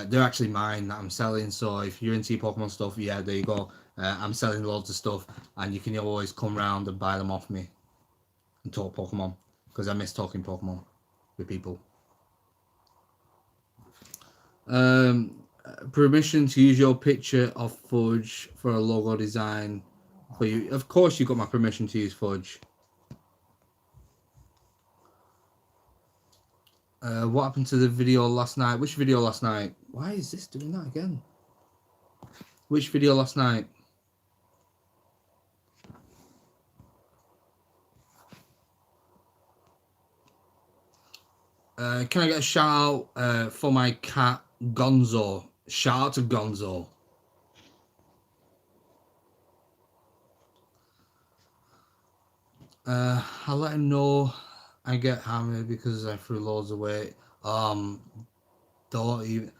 They're actually mine that I'm selling. So if you're into your Pokemon stuff, yeah, there you go. I'm selling loads of stuff, and you can always come round and buy them off me and talk Pokemon, because I miss talking Pokemon with people. Permission to use your picture of Fudge for a logo design for you. Of course, you got my permission to use Fudge. What happened to the video last night? Which video last night? Why is this doing that again? Which video last night? Can I get a shout out for my cat Gonzo? Shout out to Gonzo. I'll let him know I get hammered because I threw loads of weight. Don't even.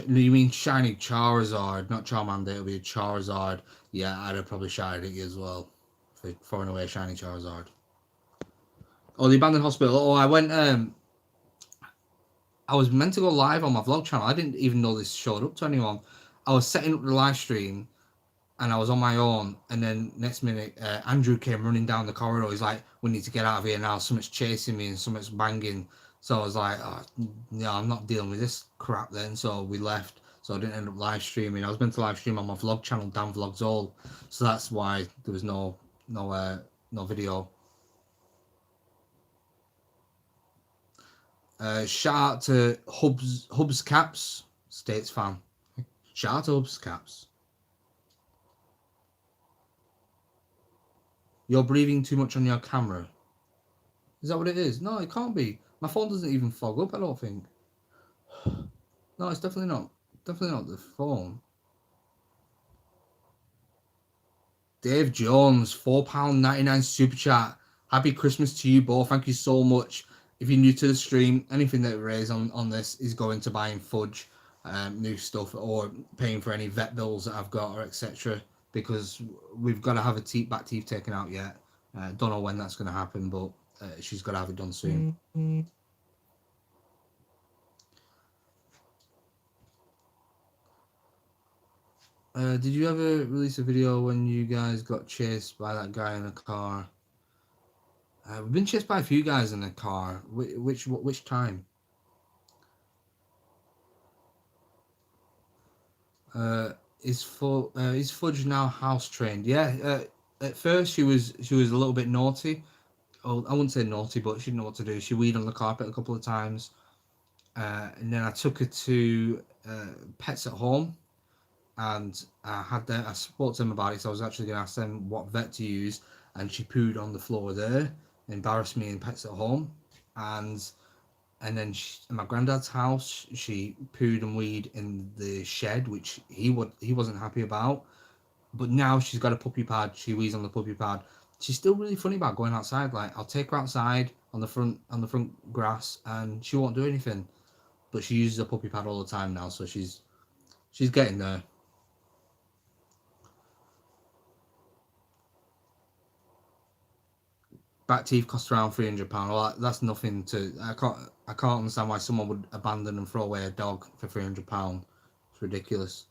You mean shiny Charizard, not Charmander? It'll be a Charizard. Yeah, I'd have probably shouted at you as well for throwing away a shiny Charizard. Oh, the abandoned hospital. Oh, I went. I was meant to go live on my vlog channel. I didn't even know this showed up to anyone. I was setting up the live stream, and I was on my own. And then next minute, Andrew came running down the corridor. He's like, "We need to get out of here now. Someone's chasing me and someone's banging." So I was like, "Oh, no, I'm not dealing with this crap then." So we left. So I didn't end up live streaming. I was meant to live stream on my vlog channel, Dan Vlogs All. So that's why there was no video. Shout out to Hubs Caps, States fan. Shout out to Hubs Caps. You're breathing too much on your camera. Is that what it is? No, it can't be. My phone doesn't even fog up, I don't think. No, it's definitely not. Definitely not the phone. Dave Jones, £4.99 super chat. Happy Christmas to you both. Thank you so much. If you're new to the stream, anything that we raise on this is going to buying Fudge, new stuff, or paying for any vet bills that I've got, or etc. Because we've got to have a back teeth taken out yet. Don't know when that's going to happen, but she's got to have it done soon. Did you ever release a video when you guys got chased by that guy in a car? We've been chased by a few guys in a car. Which time? Is Fudge now house trained? Yeah. At first she was a little bit naughty. oh, I wouldn't say naughty, but she didn't know what to do. She weed on the carpet a couple of times. And then I took her to Pets at Home, and I spoke to them about it, so I was actually going to ask them what vet to use, and she pooed on the floor there, embarrassed me in Pets at Home, and then in my granddad's house, she pooed and weed in the shed, which he wasn't happy about. But now she's got a puppy pad. She wees on the puppy pad. She's still really funny about going outside. Like, I'll take her outside on the front grass, and she won't do anything. But she uses a puppy pad all the time now, so she's getting there. Back teeth cost around £300. Well, that's nothing to. I can't understand why someone would abandon and throw away a dog for £300. It's ridiculous.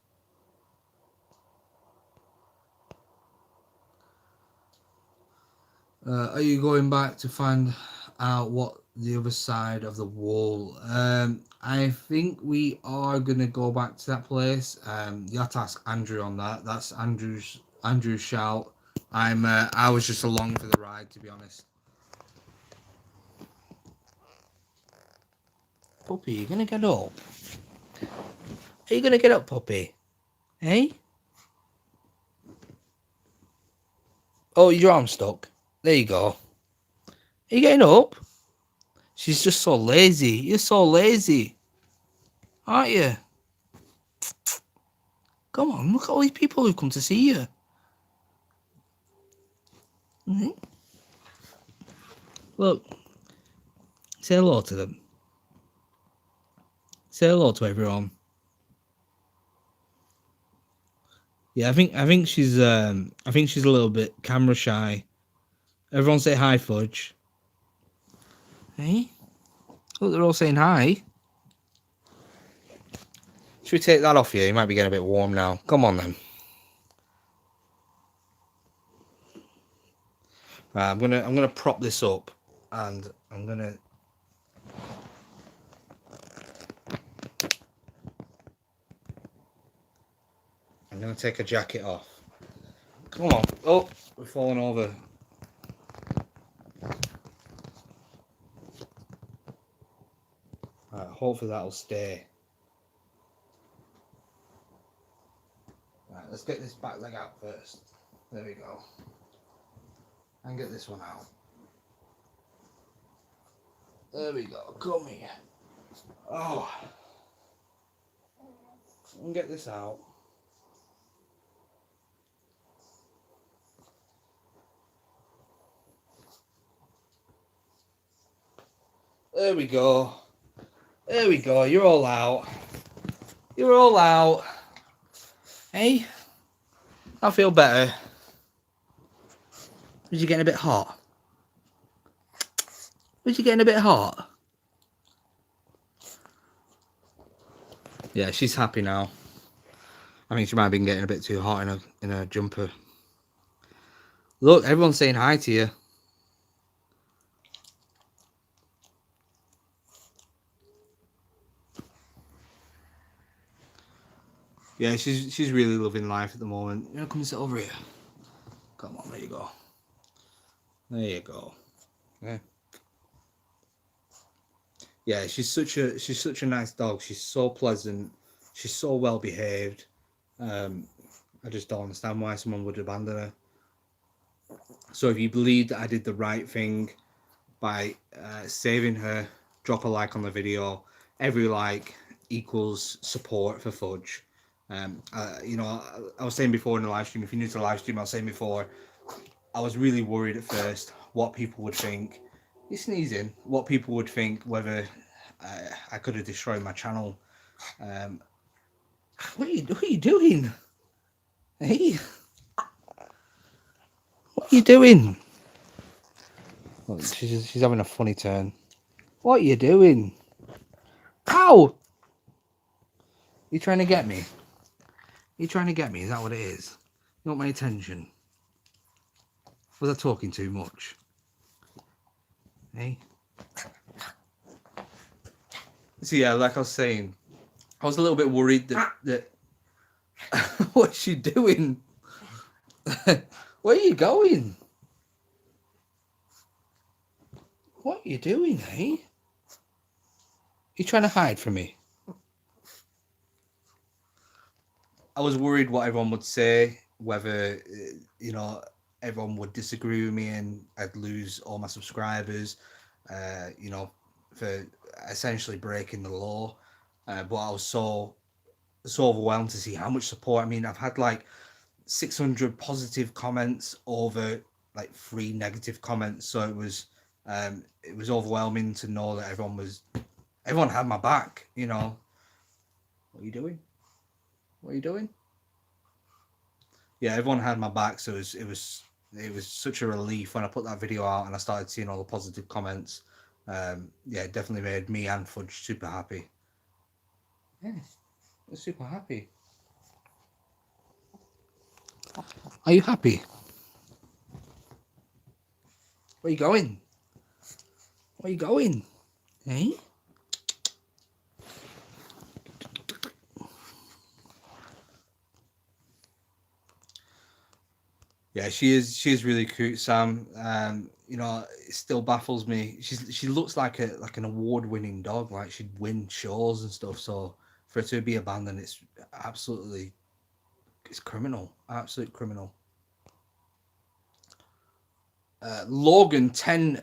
Are you going back to find out what the other side of the wall? I think we are gonna go back to that place. You have to ask Andrew on that. That's Andrew's shout. I was just along for the ride, to be honest. Puppy, you gonna get up? Are you gonna get up, puppy? Hey? Oh, your arm's stuck. There you go. Are you getting up? She's just so lazy. You're so lazy, aren't you? Come on, look at all these people who've come to see you. Mm-hmm. Look, say hello to them. Say hello to everyone. Yeah, I think she's a little bit camera shy. Everyone say hi, Fudge. Hey, look, they're all saying hi. Should we take that off you? You might be getting a bit warm now. Come on then. Right, I'm gonna prop this up, and I'm gonna. I'm gonna take a jacket off. Come on. Oh, we're falling over. Right, hopefully that'll stay. Right, let's get this back leg out first. There we go. And get this one out. There we go. Come here. Oh. And get this out. There we go. There we go. You're all out. You're all out. Hey? I feel better. Was you getting a bit hot? Was you getting a bit hot? Yeah, she's happy now. I think she might have been getting a bit too hot in a jumper. Look, everyone's saying hi to you. Yeah, she's really loving life at the moment. You know, come and sit over here. Come on, there you go. There you go. Yeah. Yeah, she's such a nice dog. She's so pleasant. She's so well behaved. I just don't understand why someone would abandon her. So if you believe that I did the right thing by saving her, drop a like on the video. Every like equals support for Fudge. You know, I was saying before in the live stream, if you're new to the live stream, I was saying before, I was really worried at first what people would think. You're sneezing. What people would think, whether I could have destroyed my channel. What are you doing? Hey, what are you doing? Oh, she's having a funny turn. What are you doing? Ow! You trying to get me? You trying to get me? Is that what it is? You want my attention? Was I talking too much? Hey. So yeah, like I was saying, I was a little bit worried that what's she doing? Where are you going? What are you doing, eh? You trying to hide from me? I was worried what everyone would say, whether everyone would disagree with me and I'd lose all my subscribers. For essentially breaking the law. But I was so overwhelmed to see how much support. I mean, I've had like 600 positive comments over like 3 negative comments, so it was overwhelming to know that everyone had my back. What are you doing? What are you doing? Yeah, everyone had my back, so it was such a relief when I put that video out and I started seeing all the positive comments. Yeah, it definitely made me and Fudge super happy. Yeah, we're super happy. Are you happy? Where are you going? Where are you going? Eh? Yeah, she is really cute, Sam. It still baffles me. She looks like an award-winning dog, like she'd win shows and stuff. So for her to be abandoned, it's criminal, absolute criminal. Logan, 10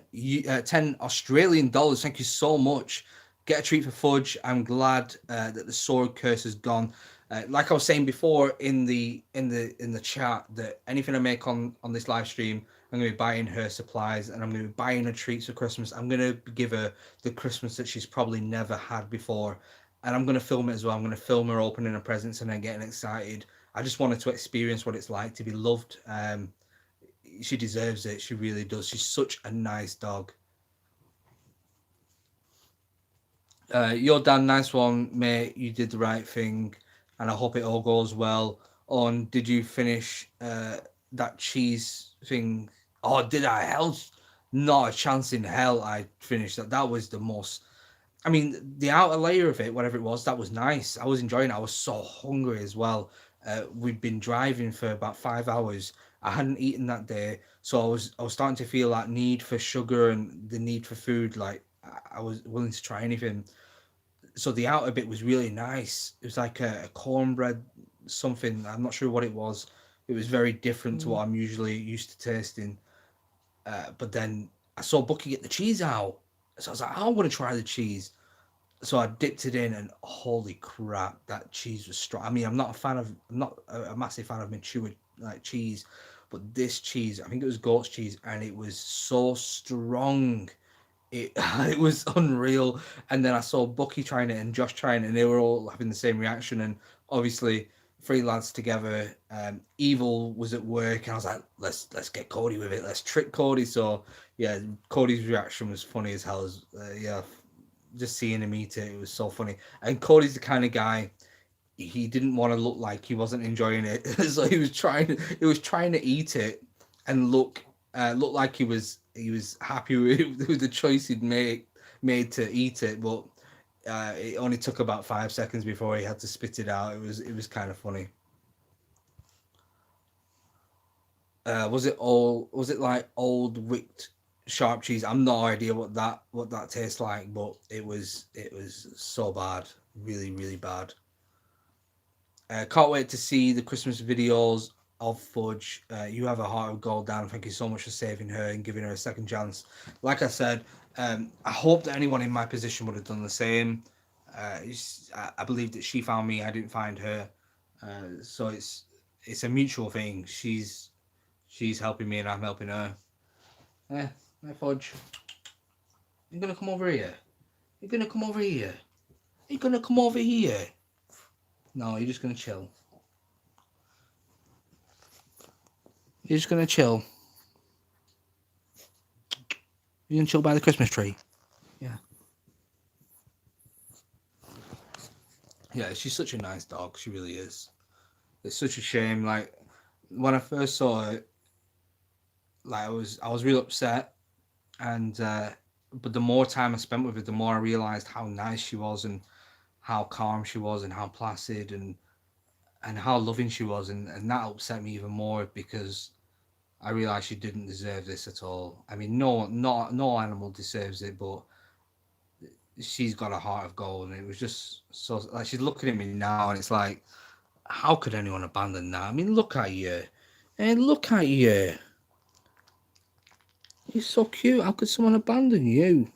Australian dollars. Thank you so much. Get a treat for Fudge. I'm glad that the sword curse is gone. Like I was saying before in the chat, that anything I make on this live stream, I'm going to be buying her supplies and I'm going to be buying her treats for Christmas. I'm going to give her the Christmas that she's probably never had before, and I'm going to film it as well. I'm going to film her opening her presents and then getting excited. I just wanted to experience what it's like to be loved. She deserves it. She really does. She's such a nice dog. Your Dan, nice one, mate. You did the right thing, and I hope it all goes well. On, did you finish that cheese thing? Oh, did I? Hell, not a chance in hell. I finished that. That was the most. I mean, the outer layer of it, whatever it was, that was nice. I was enjoying it. I was so hungry as well. We'd been driving for about 5 hours. I hadn't eaten that day, so I was starting to feel that need for sugar and the need for food. Like I was willing to try anything. So the outer bit was really nice. It was like a cornbread something. I'm not sure what it was. It was very different to what I'm usually used to tasting. But then I saw Bucky get the cheese out, so I was like, I want to try the cheese. So I dipped it in, and holy crap, that cheese was strong. I mean, I'm not a massive fan of mature like cheese, but this cheese, I think it was goat's cheese, and it was so strong. It it was unreal. And then I saw Bucky trying it and Josh trying it, and they were all having the same reaction. And obviously, 3 lads together. Evil was at work, and I was like, let's get Cody with it. Let's trick Cody. So yeah, Cody's reaction was funny as hell. Yeah, just seeing him eat it, it was so funny. And Cody's the kind of guy, he didn't want to look like he wasn't enjoying it, so he was trying to eat it and look like he was happy with the choice he'd made to eat it, but it only took about 5 seconds before he had to spit it out. It was kind of funny. Was it like old wicked sharp cheese? I'm no idea what that tastes like, but it was so bad, really really bad. Can't wait to see the Christmas videos of Fudge. You have a heart of gold, Dan. Thank you so much for saving her and giving her a second chance. Like I said, I hope that anyone in my position would have done the same. I believe that she found me, I didn't find her. So it's a mutual thing. She's helping me and I'm helping her. Yeah, my Fudge. You're gonna come over here. You're gonna come over here. You're gonna come over here. No, you're just gonna chill. You're just gonna chill. You're gonna chill by the Christmas tree. Yeah. Yeah, she's such a nice dog. She really is. It's such a shame. Like when I first saw it, like I was real upset, and but the more time I spent with her, the more I realized how nice she was and how calm she was and how placid and how loving she was, and that upset me even more because I realised she didn't deserve this at all. I mean, no animal deserves it, but she's got a heart of gold, and it was just so like she's looking at me now, and it's like, how could anyone abandon that? I mean, look at you, and look at you. You're so cute. How could someone abandon you?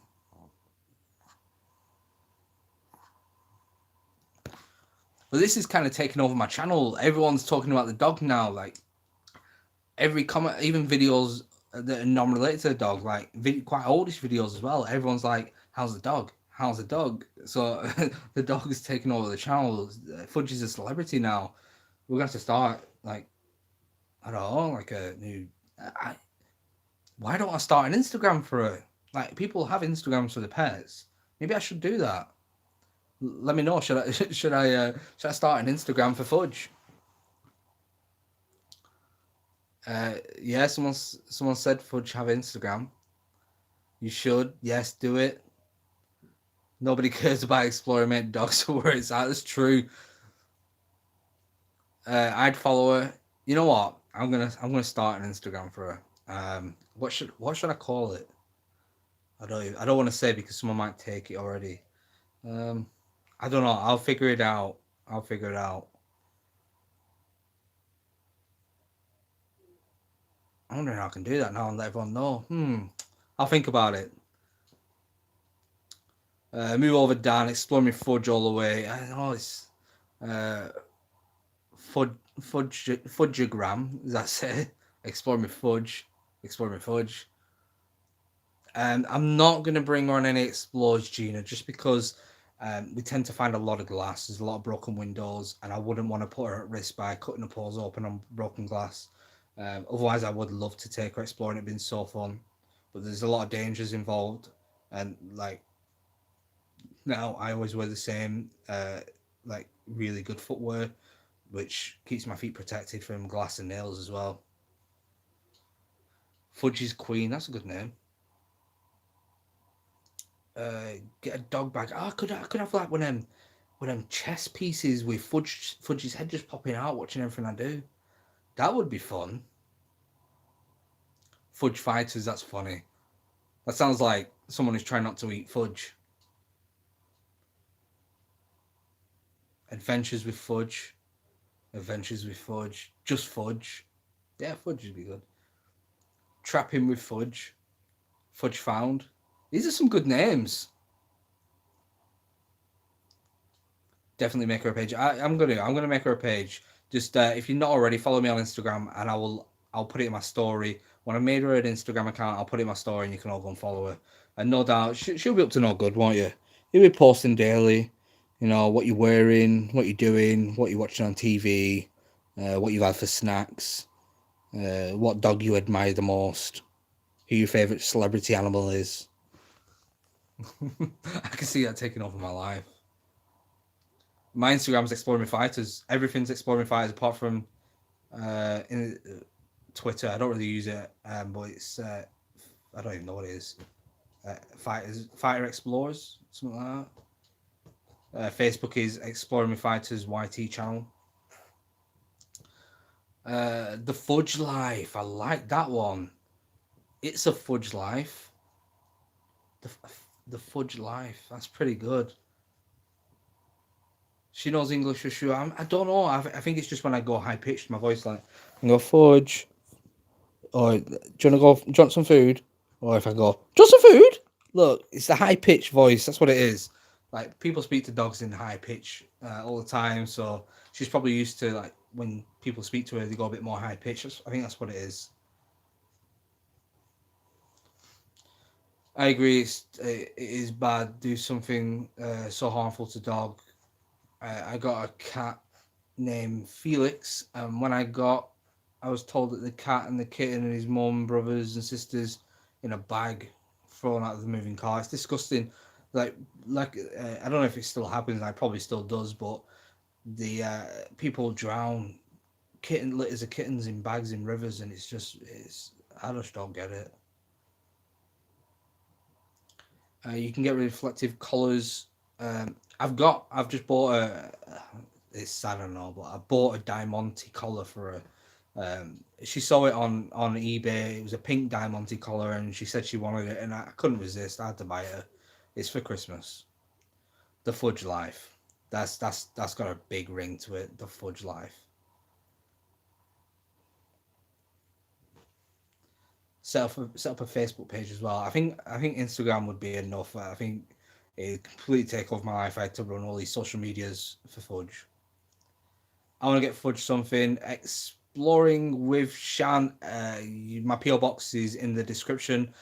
But this is kind of taking over my channel. Everyone's talking about the dog now. Like every comment, even videos that are non-related to the dog, like quite oldish videos as well. Everyone's like, "How's the dog? How's the dog?" So the dog is taking over the channel. Fudge is a celebrity now. We're gonna have to start like I don't know, like a new. I, why don't I start an Instagram for her? Like people have Instagrams for the pets. Maybe I should do that. Let me know. Should I should I start an Instagram for Fudge? Yeah, someone said Fudge have Instagram. You should. Yes, do it. Nobody cares about exploring mate dogs or where it's at. That's true. I'd follow her. You know what? I'm gonna start an Instagram for her. What should I call it? I don't want to say because someone might take it already. Um, I don't know. I'll figure it out. I'll figure it out. I wonder how I can do that now and let everyone know. I'll think about it. Move over, Dan. Explore me Fudge all the way. I know it's uh, Fudgeogram. Does that say? Explore me Fudge. Explore me Fudge. I'm not going to bring on any explores, Gina, just because we tend to find a lot of glass. There's a lot of broken windows, and I wouldn't want to put her at risk by cutting the paws open on broken glass. Otherwise, I would love to take her exploring. It's been so fun, but there's a lot of dangers involved, and like now, I always wear the same like really good footwear, which keeps my feet protected from glass and nails as well. Fudge's Queen, that's a good name. Get a dog bag. Oh, I could have like one of them chess pieces with Fudge's head just popping out, watching everything I do. That would be fun. Fudge fighters, that's funny. That sounds like someone who's trying not to eat fudge. Adventures with Fudge. Adventures with Fudge. Just Fudge. Yeah, Fudge would be good. Trapping with Fudge. Fudge found. These are some good names. Definitely make her a page. I'm gonna make her a page. Just if you're not already, follow me on Instagram, and I'll put it in my story. When I made her an Instagram account, I'll put it in my story, and you can all go and follow her. And no doubt, she'll be up to no good, won't you? You'll be posting daily. You know what you're wearing, what you're doing, what you're watching on TV, what you've had for snacks, what dog you admire the most, who your favorite celebrity animal is. I can see that taking over my life. My Instagram's Exploring Fighters. Everything's Exploring Fighters apart from in Twitter. I don't really use it, but it's I don't even know what it is. Fighter Explorers, something like that. Facebook is Exploring Fighters YT channel. The Fudge Life. I like that one. It's a Fudge Life. The the Fudge Life. That's pretty good. She knows English for sure. I don't know. I think it's just when I go high pitched, my voice like I go Fudge, or do you want to go? Do you want some food? Or if I go, do you want some food? Look, it's the high pitched voice. That's what it is. Like people speak to dogs in high pitch all the time, so she's probably used to like when people speak to her, they go a bit more high pitched. I think that's what it is. I agree. It is bad. Do something so harmful to dog. I got a cat named Felix, and I was told that the cat and the kitten and his mum, brothers and sisters in a bag thrown out of the moving car. It's disgusting. Like, I don't know if it still happens. I probably still does, but the people drown litters of kittens in bags in rivers, and it's. I just don't get it. You can get reflective collars. I've just bought a. It's sad, I know, but I bought a Diamante collar for her. She saw it on eBay. It was a pink diamante collar, and she said she wanted it, and I couldn't resist. I had to buy it. It's for Christmas. The Fudge Life. That's got a big ring to it. The Fudge Life. Set up a Facebook page as well. I think Instagram would be enough. I think it completely take over my life. I had to run all these social medias for Fudge. I want to get Fudge something. Exploring with Shan. My PO box is in the description.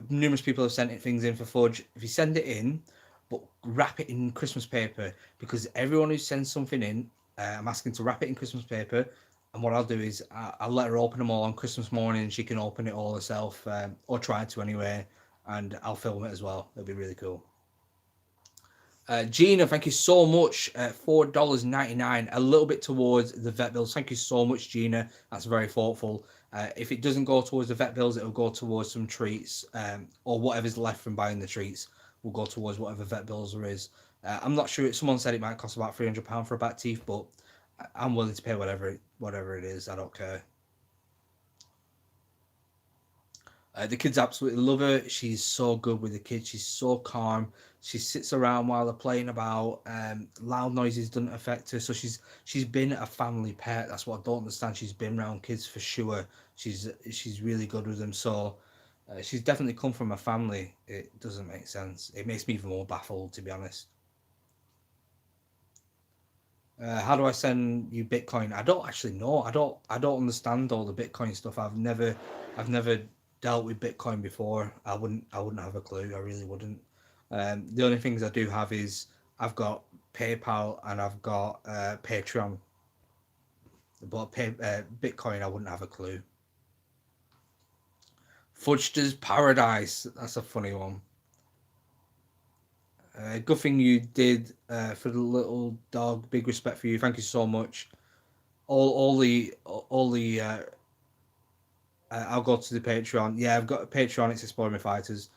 Numerous people have sent things in for Fudge. If you send it in, but wrap it in Christmas paper, because everyone who sends something in, I'm asking to wrap it in Christmas paper. And what I'll do is I'll let her open them all on Christmas morning. She can open it all herself, or try to anyway. And I'll film it as well. It'll be really cool. Gina, thank you so much. $4.99, a little bit towards the vet bills. Thank you so much, Gina. That's very thoughtful. If it doesn't go towards the vet bills, it will go towards some treats, or whatever's left from buying the treats will go towards whatever vet bills there is. I'm not sure. Someone said it might cost about £300 for a bat teeth, but I'm willing to pay whatever it is. I don't care. The kids absolutely love her. She's so good with the kids. She's so calm. She sits around while they're playing about. Loud noises don't affect her. So she's been a family pet. That's what I don't understand. She's been around kids for sure. She's really good with them. So she's definitely come from a family. It doesn't make sense. It makes me even more baffled, to be honest. How do I send you Bitcoin? I don't actually know. I don't understand all the Bitcoin stuff. I've never dealt with Bitcoin before. I wouldn't have a clue. I really wouldn't. The only things I do have is I've got PayPal and I've got Patreon. But Bitcoin, I wouldn't have a clue. Fudge's Paradise. That's a funny one. Good thing you did for the little dog. Big respect for you. Thank you so much. All the I'll go to the Patreon. Yeah, I've got a Patreon. It's Exploring My Fighters.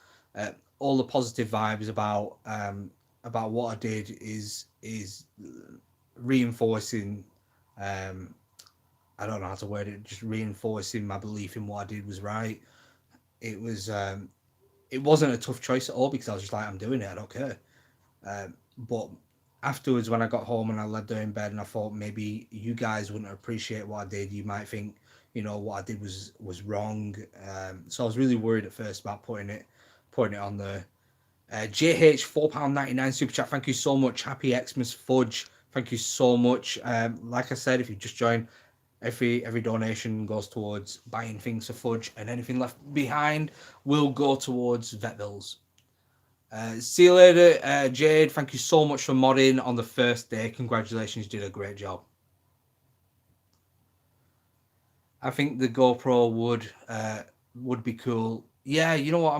All the positive vibes about what I did is reinforcing. I don't know how to word it. Just reinforcing my belief in what I did was right. It was. It wasn't a tough choice at all, because I was just like, I'm doing it. I don't care. But afterwards, when I got home and I laid there in bed, and I thought maybe you guys wouldn't appreciate what I did. You might think, what I did was wrong. So I was really worried at first about putting it on there. JH £4.99 super chat. Thank you so much. Happy Xmas Fudge. Thank you so much. Like I said, if you just joined, every donation goes towards buying things for Fudge, and anything left behind will go towards vet bills. See you later, Jade. Thank you so much for modding on the first day. Congratulations, you did a great job. I think the GoPro would be cool. Yeah, you know what? I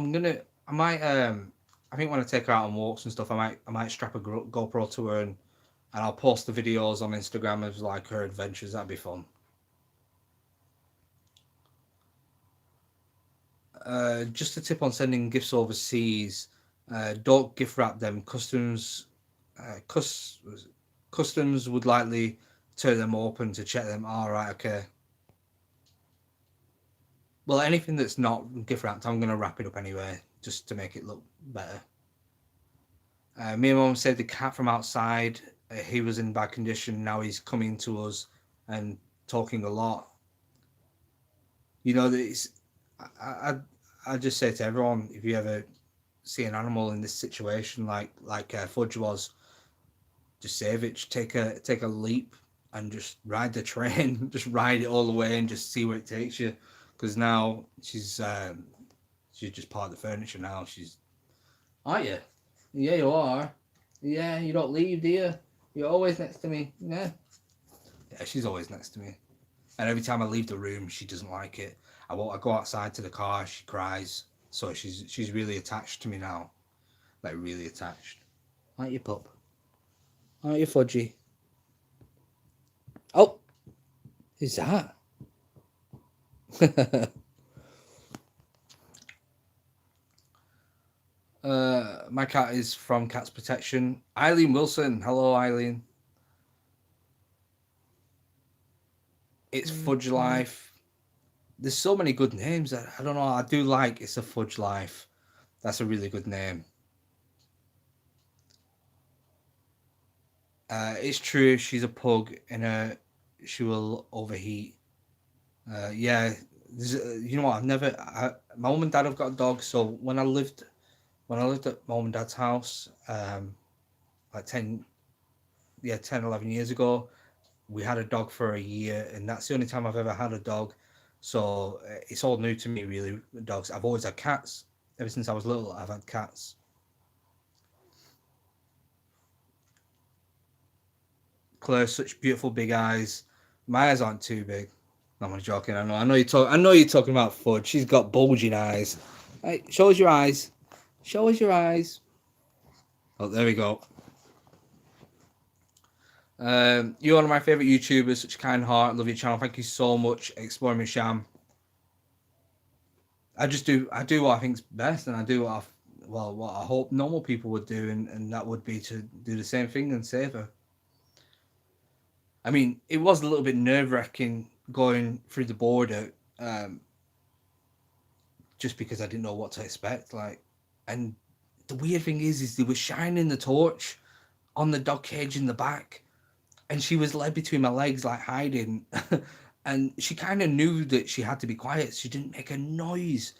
think when I take her out on walks and stuff, I might strap a GoPro to her, and I'll post the videos on Instagram of like her adventures. That'd be fun. Just a tip on sending gifts overseas. Don't gift wrap them. Customs would likely tear them open to check them. All right, okay. Well, anything that's not gift wrapped, I'm going to wrap it up anyway, just to make it look better. Me and Mum saved the cat from outside. He was in bad condition. Now he's coming to us and talking a lot. I just say to everyone, if you ever see an animal in this situation, like Fudge was, just save it. Just take a leap and just ride the train. Just ride it all the way and just see where it takes you. Because now she's just part of the furniture now. Are you? Yeah, you are. Yeah, you don't leave, do you? You're always next to me. Yeah. Yeah, she's always next to me. And every time I leave the room, she doesn't like it. I go outside to the car, she cries. So she's really attached to me now. Like, really attached. Aren't you, pup? Aren't you, Fudgy? Oh! Who's that? My cat is from Cats Protection. Eileen Wilson. Hello, Eileen. It's Fudge Life. There's so many good names. I don't know. I do like It's a Fudge Life. That's a really good name. It's true. She's a pug, and she will overheat. Yeah, you know what? My mum and dad have got a dog. So when I lived at mum and dad's house, like 10, 11 years ago, we had a dog for a year, and that's the only time I've ever had a dog. So it's all new to me, really. Dogs. I've always had cats. Ever since I was little, I've had cats. Claire, such beautiful big eyes. My eyes aren't too big. No, I'm joking. I know. I know you're talking about Fudge. She's got bulging eyes. Hey, show us your eyes. Show us your eyes. Oh, there we go. You're one of my favorite YouTubers. Such a kind heart. Love your channel. Thank you so much. Exploring my sham. I do what I think's best, and I do what I hope normal people would do, and that would be to do the same thing and save her. I mean, it was a little bit nerve wracking going through the border, just because I didn't know what to expect. Like, and the weird thing is they were shining the torch on the dog cage in the back, and she was led between my legs, like hiding, and she kind of knew that she had to be quiet. She didn't make a noise,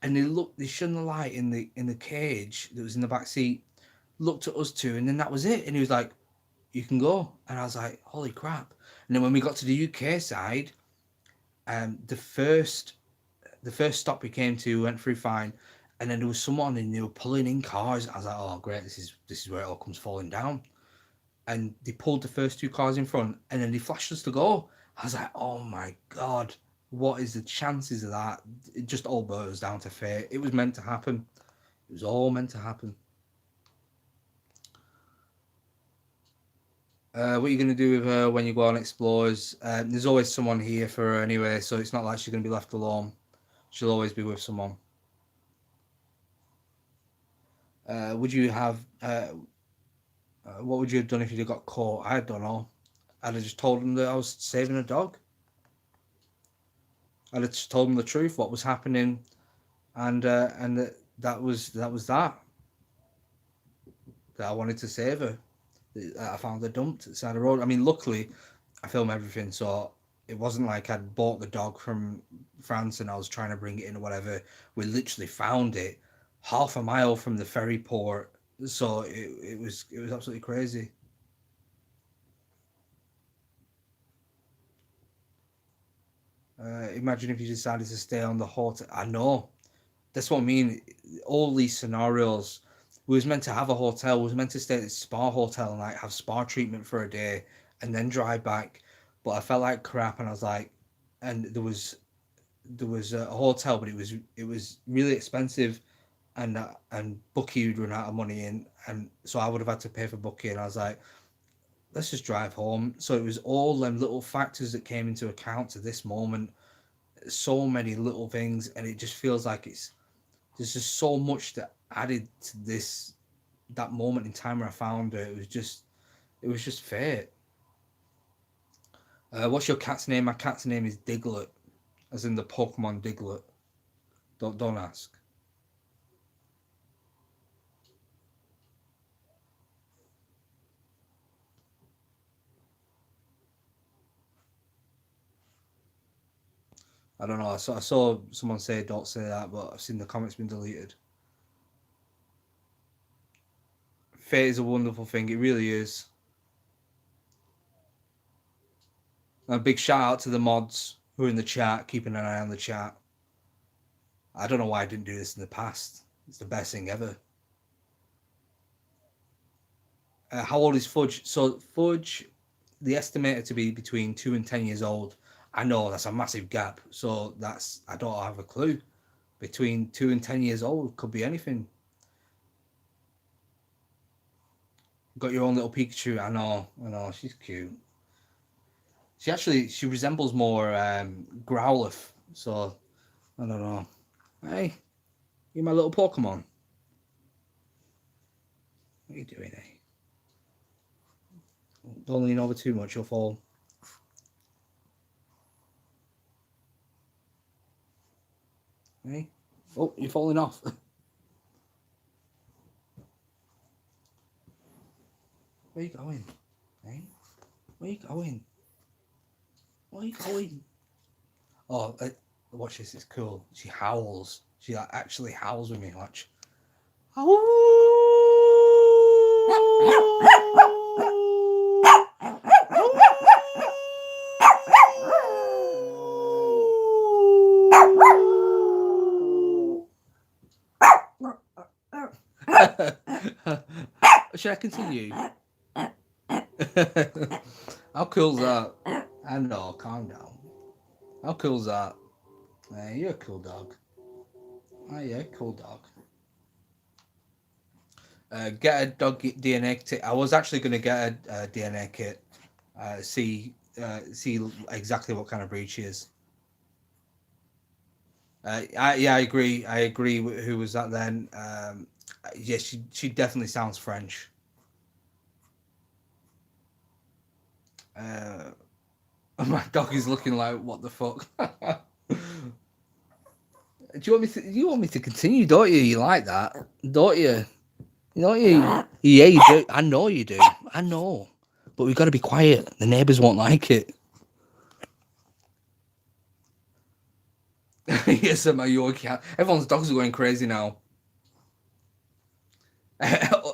and they shone the light in the cage that was in the back seat, looked at us two, and then that was it. And he was like, "You can go," and I was like, "Holy crap!" And then when we got to the UK side, the first stop we came to went through fine, and then there was someone and they were pulling in cars. I was like, "Oh great, this is where it all comes falling down." And they pulled the first two cars in front, and then they flashed us to go. I was like, "Oh my god, what is the chances of that?" It just all boils down to fate. It was meant to happen. It was all meant to happen. What are you going to do with her when you go on explores? There's always someone here for her anyway, so it's not like she's going to be left alone. She'll always be with someone. Would you have? What would you have done if you got caught? I don't know. I'd have just told them that I was saving a dog. I'd have just told them the truth, what was happening, and that was that. That I wanted to save her. That I found her dumped at the side of the road. I mean, luckily, I film everything, so it wasn't like I'd bought the dog from France and I was trying to bring it in or whatever. We literally found it half a mile from the ferry port, so it was absolutely crazy. Imagine if you decided to stay on the hotel. I know. That's what I mean. All these scenarios. We was meant to have a hotel. We was meant to stay at a spa hotel and like have spa treatment for a day, and then drive back. But I felt like crap, and I was like, and there was a hotel, but it was really expensive, and Bucky would run out of money, and so I would have had to pay for Bucky, and I was like, let's just drive home. So it was all them little factors that came into account to this moment. So many little things, and it just feels like there's just so much that added to that moment in time where I found her. It was just fate. What's your cat's name? My cat's name is Diglett, as in the Pokemon Diglett. Don't ask. I don't know. I saw someone say don't say that, but I've seen the comments been deleted. Fate is a wonderful thing. It really is. And a big shout out to the mods who are in the chat, keeping an eye on the chat. I don't know why I didn't do this in the past. It's the best thing ever. How old is Fudge? So Fudge, the estimated to be between 2 and 10 years old. I know that's a massive gap. So I don't have a clue. Between 2 and 10 years old could be anything. Got your own little Pikachu. I know. She's cute. She resembles more Growlithe. So I don't know. Hey, you my little Pokemon. What are you doing, eh? Don't lean over too much, you'll fall. Hey? Oh, you're falling off. Where you going? Hey? Where you going? Where you going? Oh, watch this. It's cool. She howls. She like, actually howls with me. Watch. Should I continue? How cool's that? I know, calm down. How cool's that? Hey, you're a cool dog. Oh yeah, cool dog. Get a dog DNA kit. I was actually going to get a DNA kit. See exactly what kind of breed she is. I agree. I agree. Who was that then? Yeah, she definitely sounds French. My dog is looking like, what the fuck? You want me to continue, don't you? You like that, don't you? Don't you? Yeah, you do. I know you do. I know. But we've got to be quiet. The neighbours won't like it. Yes, my Yorkie. Everyone's dogs are going crazy now.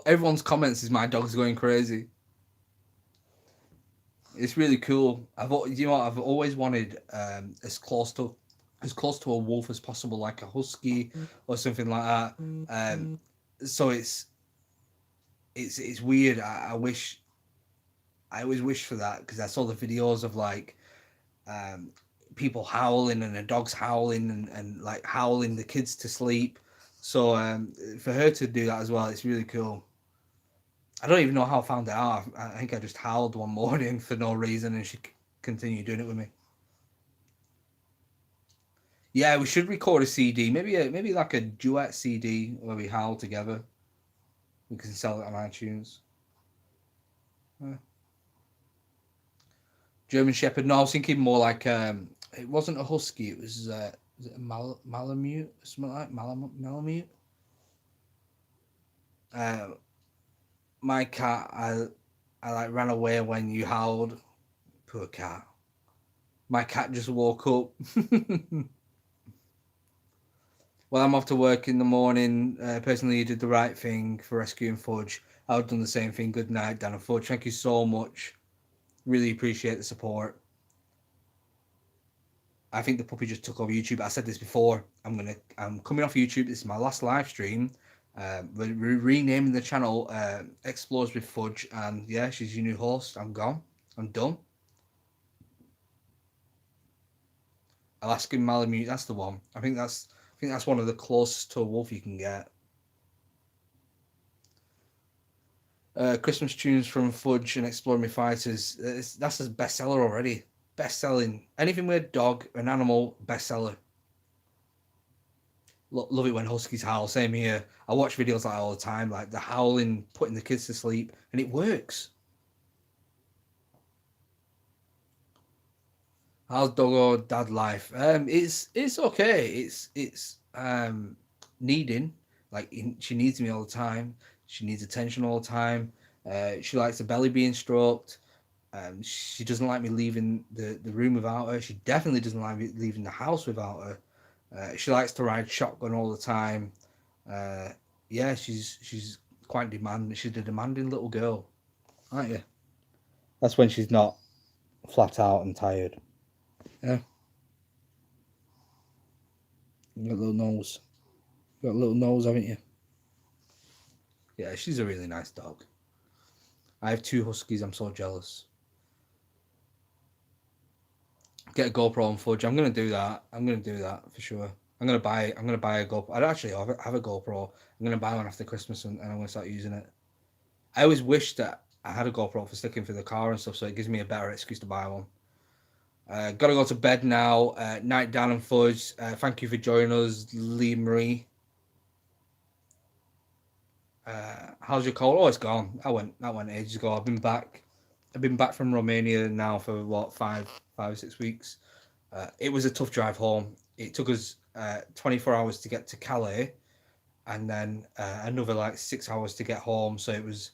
Everyone's comments is my dog's going crazy. It's really cool. I've always wanted as close to a wolf as possible, like a husky or something like that. So it's weird. I always wish for that, because I saw the videos of like people howling and the dogs howling and like howling the kids to sleep. So for her to do that as well, it's really cool. I don't even know how I found it out. I think I just howled one morning for no reason, and she continued doing it with me. Yeah, we should record a CD, maybe like a duet CD where we howl together. We can sell it on iTunes. German Shepherd. No, I was thinking more like it wasn't a husky. It was a Malamute, something like Malamute. My cat, I like ran away when you howled. Poor cat. My cat just woke up. Well, I'm off to work in the morning. Personally, you did the right thing for rescuing Fudge. I would have done the same thing. Good night, Dan and Fudge. Thank you so much. Really appreciate the support. I think the puppy just took over YouTube. I said this before. I'm coming off YouTube. This is my last live stream. We're renaming the channel Explores with Fudge, and yeah, she's your new host. I'm gone. I'm done. Alaskan Malamute. That's the one. I think that's one of the closest to a wolf you can get. Christmas tunes from Fudge and Exploring Me Fighters. That's a bestseller already. Best selling. Anything with a dog, an animal, bestseller. Love it when huskies howl. Same here. I watch videos like that all the time, like the howling, putting the kids to sleep, and it works. How's dog or dad life? It's okay. It's needing. Like she needs me all the time. She needs attention all the time. She likes her belly being stroked. She doesn't like me leaving the room without her. She definitely doesn't like me leaving the house without her. She likes to ride shotgun all the time. Yeah, she's quite demanding. She's a demanding little girl, aren't you? That's when she's not flat out and tired. Yeah. You got a little nose. You got a little nose, haven't you? Yeah, she's a really nice dog. I have 2 huskies. I'm so jealous. Get a GoPro on Fudge. I'm gonna do that. For sure. I'm gonna buy a GoPro. I don't actually have a GoPro. I'm gonna buy one after Christmas, and I'm gonna start using it. I always wish that I had a GoPro for sticking for the car and stuff, so it gives me a better excuse to buy one. Gotta go to bed now. Night, Dan and Fudge. Thank you for joining us, Lee Marie. How's your cold? Oh, it's gone. That went ages ago. I've been back from Romania now for what 5 or 6 weeks. It was a tough drive home. It took us 24 hours to get to Calais, and then another like 6 hours to get home. So it was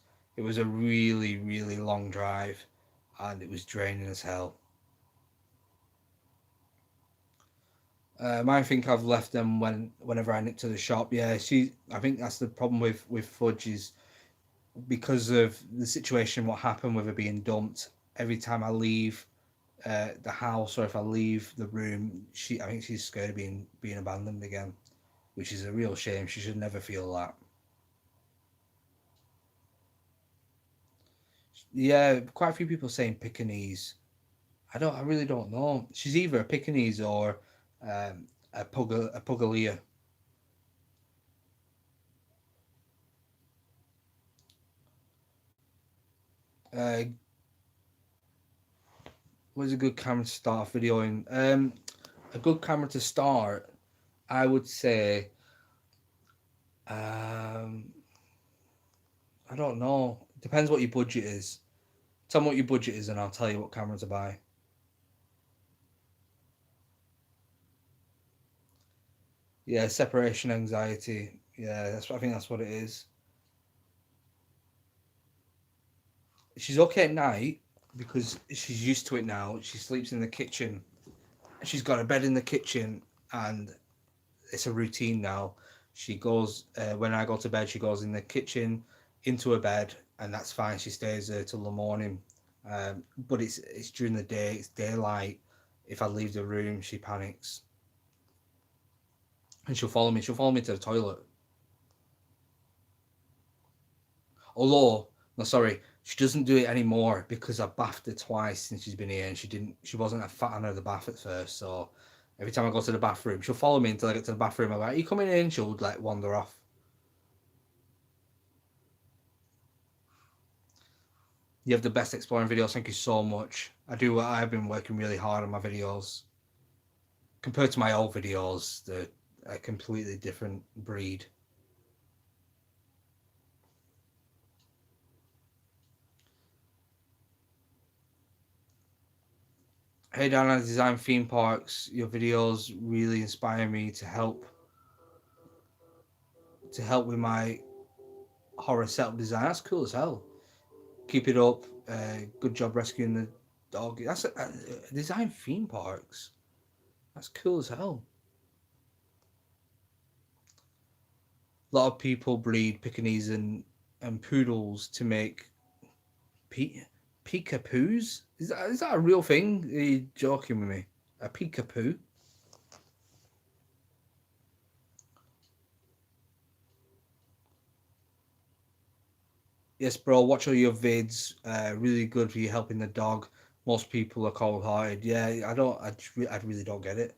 a really really long drive, and it was draining as hell. I think I've left them whenever I nip to the shop. Yeah, I think that's the problem with Fudge is because of the situation, what happened with her being dumped. Every time I leave the house or if I leave the room, I think she's scared of being abandoned again, which is a real shame. She should never feel that. Yeah, quite a few people saying Pekingese. I really don't know. She's either a Pekingese or a Pugalia. Uh, what's a good camera to start a video in? A good camera to start, I would say. Um, I don't know. Depends what your budget is. Tell me what your budget is, and I'll tell you what camera to buy. Yeah, separation anxiety. Yeah, I think that's what it is. She's okay at night because she's used to it now. She sleeps in the kitchen. She's got a bed in the kitchen, and it's a routine now. She goes when I go to bed. She goes in the kitchen into her bed, and that's fine. She stays there till the morning. But it's during the day. It's daylight. If I leave the room, she panics, and she'll follow me. She'll follow me to the toilet. Although, no, sorry, she doesn't do it anymore because I bathed her twice since she's been here, and she wasn't a fan of the bath at first. So every time I go to the bathroom, she'll follow me until I get to the bathroom. I'm like, "Are you coming in?" She'll like wander off. You have the best exploring videos. Thank you so much. I've been working really hard on my videos. Compared to my old videos, they're a completely different breed. Hey Dan, I design theme parks. Your videos really inspire me to help with my horror setup design. That's cool as hell. Keep it up. Good job rescuing the dog. That's design theme parks. That's cool as hell. A lot of people breed Pekingese and poodles to make pe- peekapoos. Is that a real thing? Are you joking with me? A peekapoo? Yes, bro. Watch all your vids. Really good for you helping the dog. Most people are cold hearted. Yeah, I don't. I really don't get it.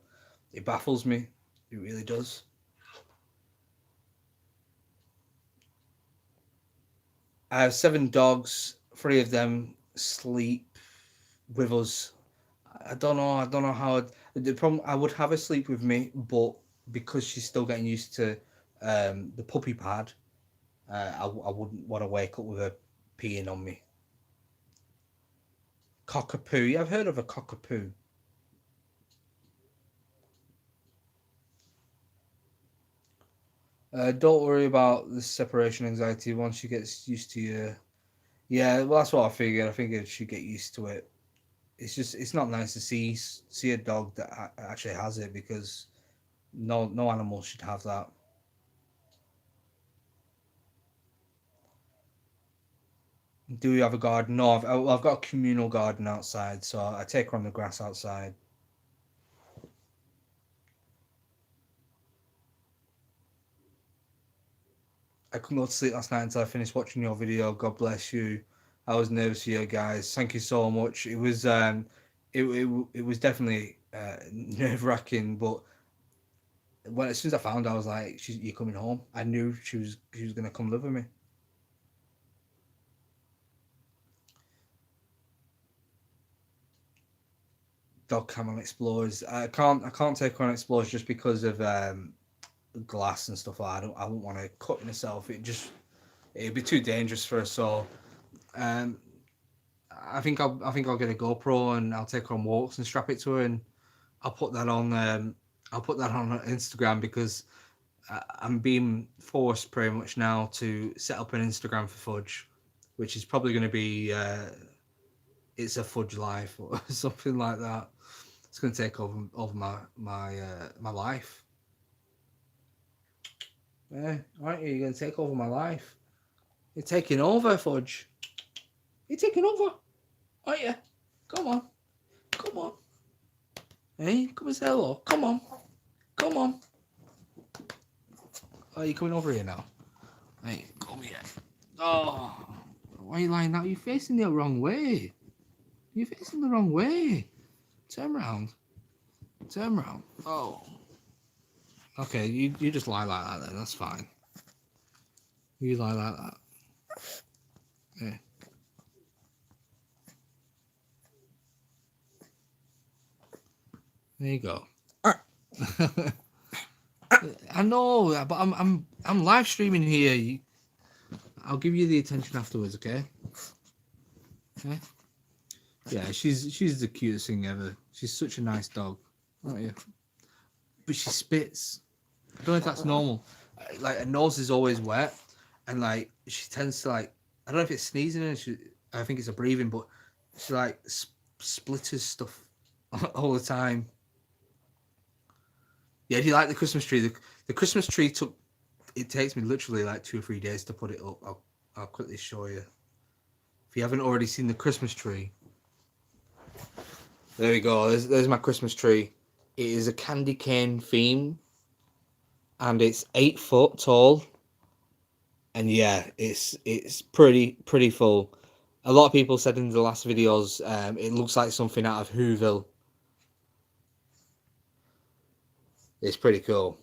It baffles me. It really does. I have 7 dogs. 3 of them sleep with us. I don't know. I don't know how. The problem, I would have her sleep with me, but because she's still getting used to the puppy pad, I wouldn't want to wake up with her peeing on me. Cockapoo. Yeah, I've heard of a cockapoo. Don't worry about the separation anxiety once she gets used to you. Yeah, well, that's what I figured. I figured she'd get used to it. It's not nice to see a dog that actually has it because no animal should have that. Do you have a garden? No, I've got a communal garden outside, so I take her on the grass outside. I couldn't go to sleep last night until I finished watching your video. God bless you. I was nervous for you guys. Thank you so much. It was definitely nerve wracking, but as soon as I found out, I was like, "You're coming home." I knew she was gonna come live with me. Dog camel explorers. I can't take her on explorers just because of glass and stuff like that. I wouldn't want to cut myself. It'd be too dangerous for her. So um, I think I'll get a GoPro and I'll take her on walks and strap it to her and I'll put that on. I'll put that on Instagram because I'm being forced pretty much now to set up an Instagram for Fudge, which is probably going to be it's a Fudge life or something like that. It's going to take over my life. Yeah, aren't you? You're going to take over my life. You're taking over, Fudge. You're taking over, aren't you? Come on, come on. Hey, come and say hello. Come on, come on. Oh, you're coming over here now. Hey, come here. Oh, why are you lying down? You're facing the wrong way. You're facing the wrong way. Turn around. Turn around. Oh. Okay, you just lie like that then. That's fine. You lie like that. Yeah. There you go. I know, but I'm live streaming here. I'll give you the attention afterwards, okay? Okay. Yeah, she's the cutest thing ever. She's such a nice dog, aren't you? But she spits. I don't know if that's normal. Like her nose is always wet, and like she tends to like I don't know if it's sneezing and I think it's a breathing, but she like splitters stuff all the time. Yeah, if you like the Christmas tree, the Christmas tree takes me literally like 2 or 3 days to put it up. I'll quickly show you. If you haven't already seen the Christmas tree, there we go. There's my Christmas tree. It is a candy cane theme, and it's 8 foot tall. And yeah, it's pretty full. A lot of people said in the last videos, it looks like something out of Whoville. It's pretty cool.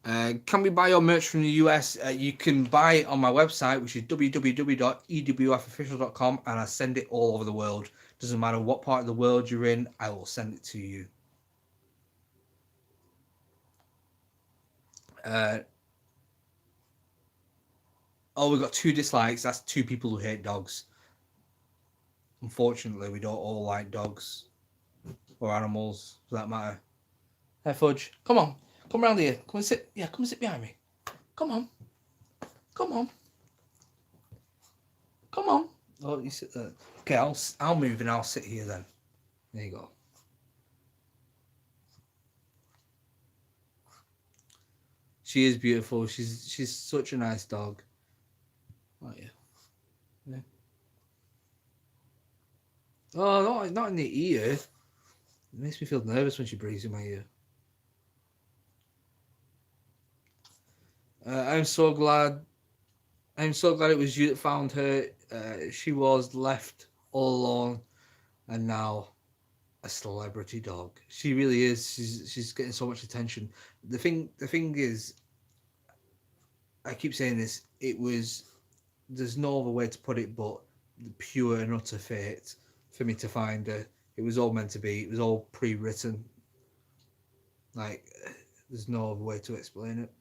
Can we buy your merch from the US? You can buy it on my website, which is www.ewfofficial.com, and I send it all over the world. Doesn't matter what part of the world you're in, I will send it to you. Oh, we got 2 dislikes. That's 2 people who hate dogs. Unfortunately, we don't all like dogs or animals, for that matter. Hey, Fudge, come on. Come around here. Come and sit. Yeah, come and sit behind me. Come on. Come on. Come on. Oh, you sit there. Okay, I'll move and I'll sit here then. There you go. She is beautiful. She's such a nice dog. Oh yeah. Yeah. Oh, not in the ear. It makes me feel nervous when she breathes in my ear. I'm so glad it was you that found her. She was left all alone, and now a celebrity dog. She really is. She's getting so much attention. The thing is, I keep saying this. There's no other way to put it but the pure and utter fate for me to find her. It was all meant to be. It was all pre-written. Like, there's no other way to explain it.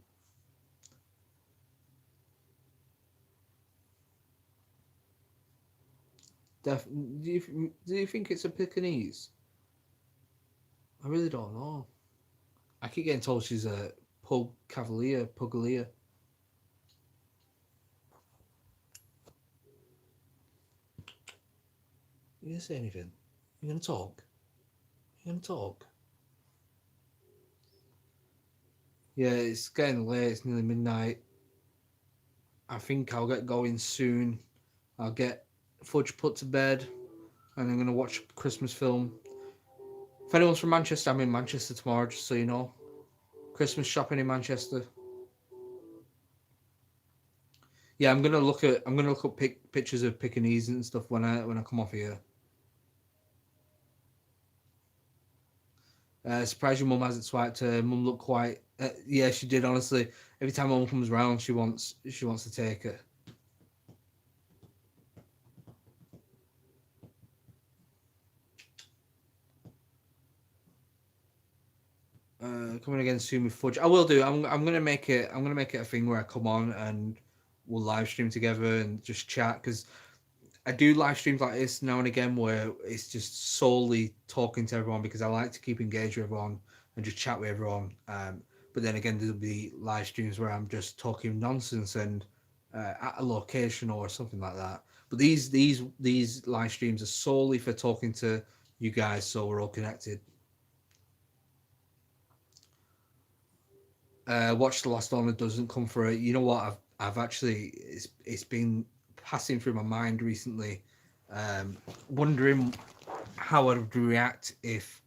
Do you think it's a Pekingese? I really don't know. I keep getting told she's a Pugalier. You gonna say anything? You gonna talk? You gonna talk? Yeah, it's getting late. It's nearly midnight. I think I'll get going soon. I'll get Fudge put to bed, and I'm gonna watch a Christmas film. If anyone's from Manchester, I'm in Manchester tomorrow, just so you know. Christmas shopping in Manchester. Yeah, I'm gonna look up pictures of Pekingese and stuff when I come off here. Surprised your mum hasn't swiped her. Mum looked quite. Yeah, she did. Honestly, every time mum comes round, she wants to take her. Coming again soon with Fudge. I will do. I'm gonna make it. A thing where I come on and we'll live stream together and just chat, because I do live streams like this now and again where it's just solely talking to everyone because I like to keep engaged with everyone and just chat with everyone. But then again, there'll be live streams where I'm just talking nonsense and at a location or something like that. But these live streams are solely for talking to you guys, so we're all connected. Watch the Last Owner doesn't come for it. You know what? I've actually it's been passing through my mind recently, wondering how I'd react if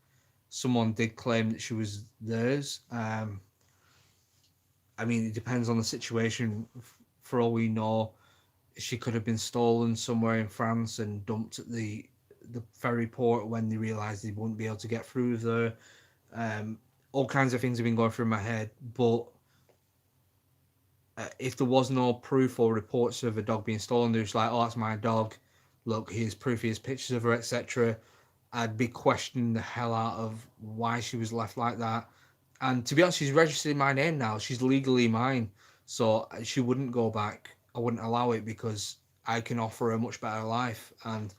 someone did claim that she was theirs. I mean, it depends on the situation. For all we know, she could have been stolen somewhere in France and dumped at the ferry port when they realised they wouldn't be able to get through there. All kinds of things have been going through my head, but if there was no proof or reports of a dog being stolen, there's like, oh, that's my dog. Look, here's proof, here's pictures of her, etc. I'd be questioning the hell out of why she was left like that. And to be honest, she's registered in my name now. She's legally mine, so she wouldn't go back. I wouldn't allow it because I can offer a much better life. And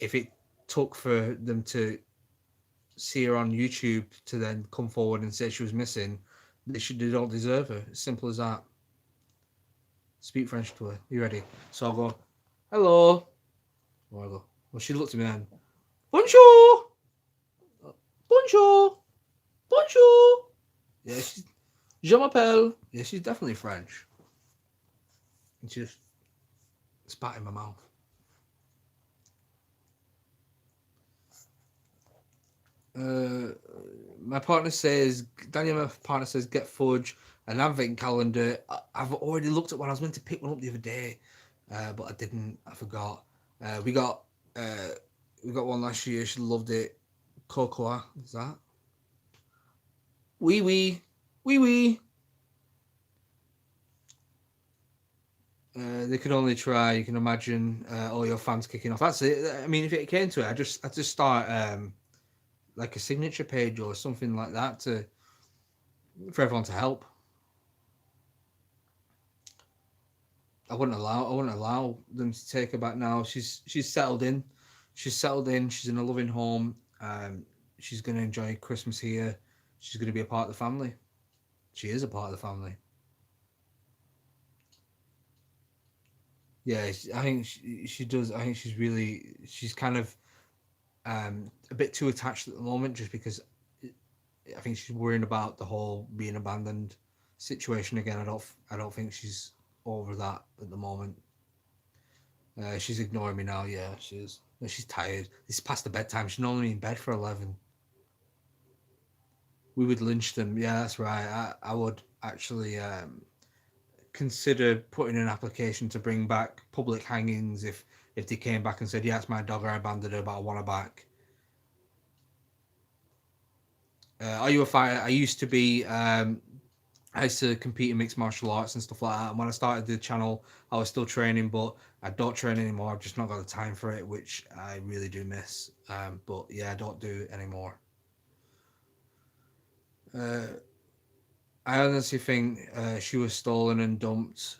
if it took for them to see her on YouTube to then come forward and say she was missing, they don't deserve her. Simple as that. Speak French to her. You ready? So I'll go, hello. Or I go, well, she looked at me then. Bonjour! Bonjour! Bonjour! Yeah, she's. Je m'appelle. Yeah, she's definitely French. And she just spat in my mouth. My partner says, Daniel, my partner says, get Fudge, an advent calendar. I've already looked at one. I was meant to pick one up the other day, but I didn't. I forgot. We got one last year. She loved it. Cocoa, is that? Wee wee, wee wee. They can only try. You can imagine all your fans kicking off. That's it. I mean, if it came to it, I just start like a signature page or something like that for everyone to help. I wouldn't allow them to take her back now. She's settled in. She's settled in. She's in a loving home. She's going to enjoy Christmas here. She's going to be a part of the family. She is a part of the family. Yeah, I think she does. I think she's kind of a bit too attached at the moment, just because I think she's worrying about the whole being abandoned situation again. I don't think she's over that at the moment. She's ignoring me now. Yeah, she is. She's tired. It's past the bedtime. She's normally in bed for 11. We would lynch them. Yeah, that's right. I would actually consider putting an application to bring back public hangings if they came back and said, yeah, it's my dog, I abandoned her, but I want her back. Are you a fighter? I used to be. I used to compete in mixed martial arts and stuff like that. And when I started the channel, I was still training, but I don't train anymore. I've just not got the time for it, which I really do miss. But yeah, I don't do it anymore. I honestly think she was stolen and dumped.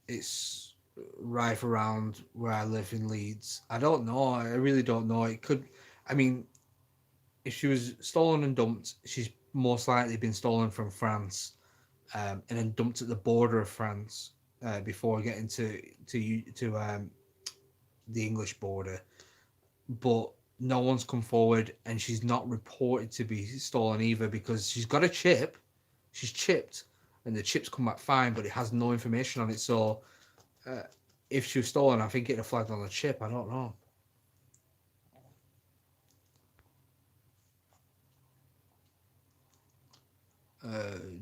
It's rife around where I live in Leeds. I don't know. I really don't know. It could. I mean, if she was stolen and dumped, she's most likely been stolen from France, and then dumped at the border of France before getting to the English border. But no one's come forward, and she's not reported to be stolen either because she's got a chip. She's chipped, and the chip's come back fine, but it has no information on it. So, if she was stolen, I think it'd have flagged on the chip. I don't know.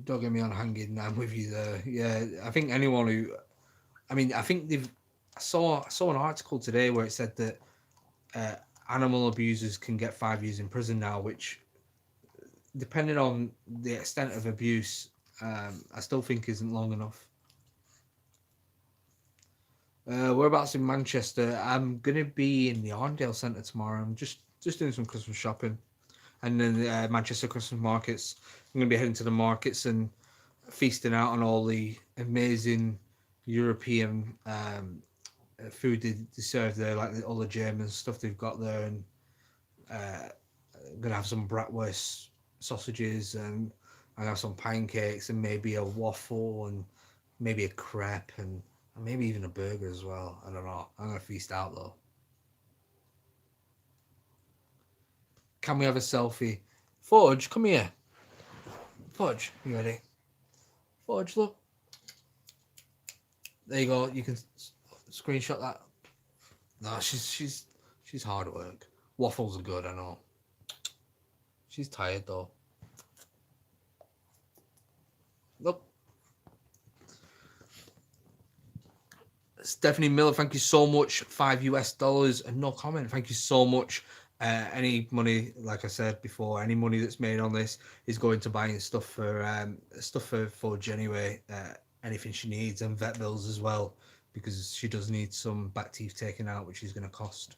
Don't get me on hanging. I'm with you there. Yeah, I think anyone who, I mean, I think they've. I saw an article today where it said that animal abusers can get 5 years in prison now, which, depending on the extent of abuse, I still think isn't long enough. Whereabouts in Manchester? I'm gonna be in the Arndale Centre tomorrow. I'm just doing some Christmas shopping, and then the Manchester Christmas markets. I'm gonna be heading to the markets and feasting out on all the amazing European food they serve there, like all the German stuff they've got there, and gonna have some bratwurst sausages, and I have some pancakes, and maybe a waffle, and maybe a crepe, and maybe even a burger as well. I don't know. I'm gonna feast out though. Can we have a selfie? Fudge, come here. Fudge, you ready? Fudge, look. There you go. You can screenshot that. No, she's hard at work. Waffles are good, I know. She's tired though. Look. Stephanie Miller, thank you so much. $5 and no comment. Thank you so much. Any money, like I said before, any money that's made on this is going to buying stuff for Fudge anyway. Anything she needs, and vet bills as well, because she does need some back teeth taken out, which is going to cost.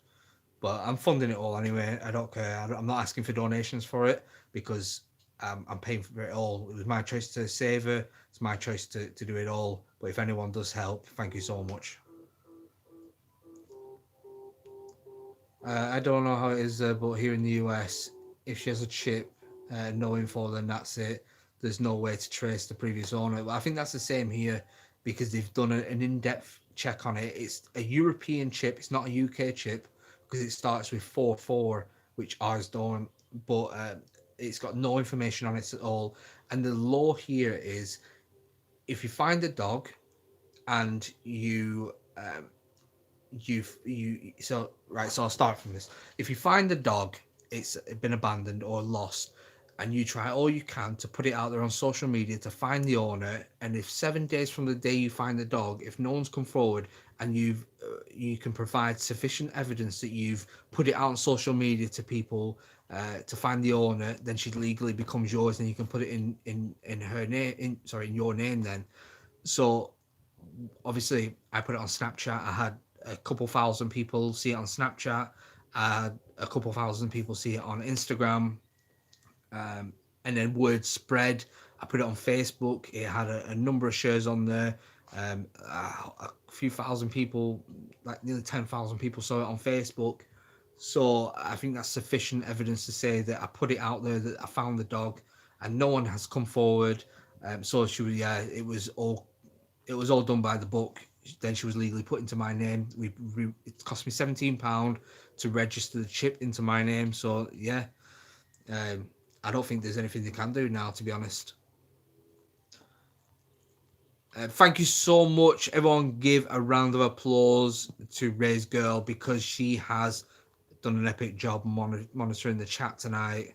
But I'm funding it all anyway. I don't care. I'm not asking for donations for it, because I'm paying for it all. It was my choice to save her. It's my choice to do it all. But if anyone does help, thank you so much. I don't know how it is there, but here in the US, if she has a chip, no info, then that's it. There's no way to trace the previous owner. But I think that's the same here, because they've done an in-depth check on it. It's a European chip. It's not a UK chip, because it starts with 44, which ours don't. But it's got no information on it at all. And the law here is, if you find a dog and so I'll start from this. If you find the dog, it's been abandoned or lost, and you try all you can to put it out there on social media to find the owner, and if 7 days from the day you find the dog, if no one's come forward and you can provide sufficient evidence that you've put it out on social media to people to find the owner, then she legally becomes yours, and you can put it in her name, in your name then. So obviously I put it on Snapchat. I had a couple thousand people see it on Snapchat. I had a couple thousand people see it on Instagram. And then word spread. I put it on Facebook. It had a number of shares on there. A few thousand people, like nearly 10,000 people saw it on Facebook. So I think that's sufficient evidence to say that I put it out there, that I found the dog, and no one has come forward. So it was all done by the book. Then she was legally put into my name. It cost me £17 to register the chip into my name. So yeah, I don't think there's anything they can do now, to be honest. Thank you so much, everyone. Give a round of applause to Ray's girl, because she has done an epic job monitoring the chat tonight.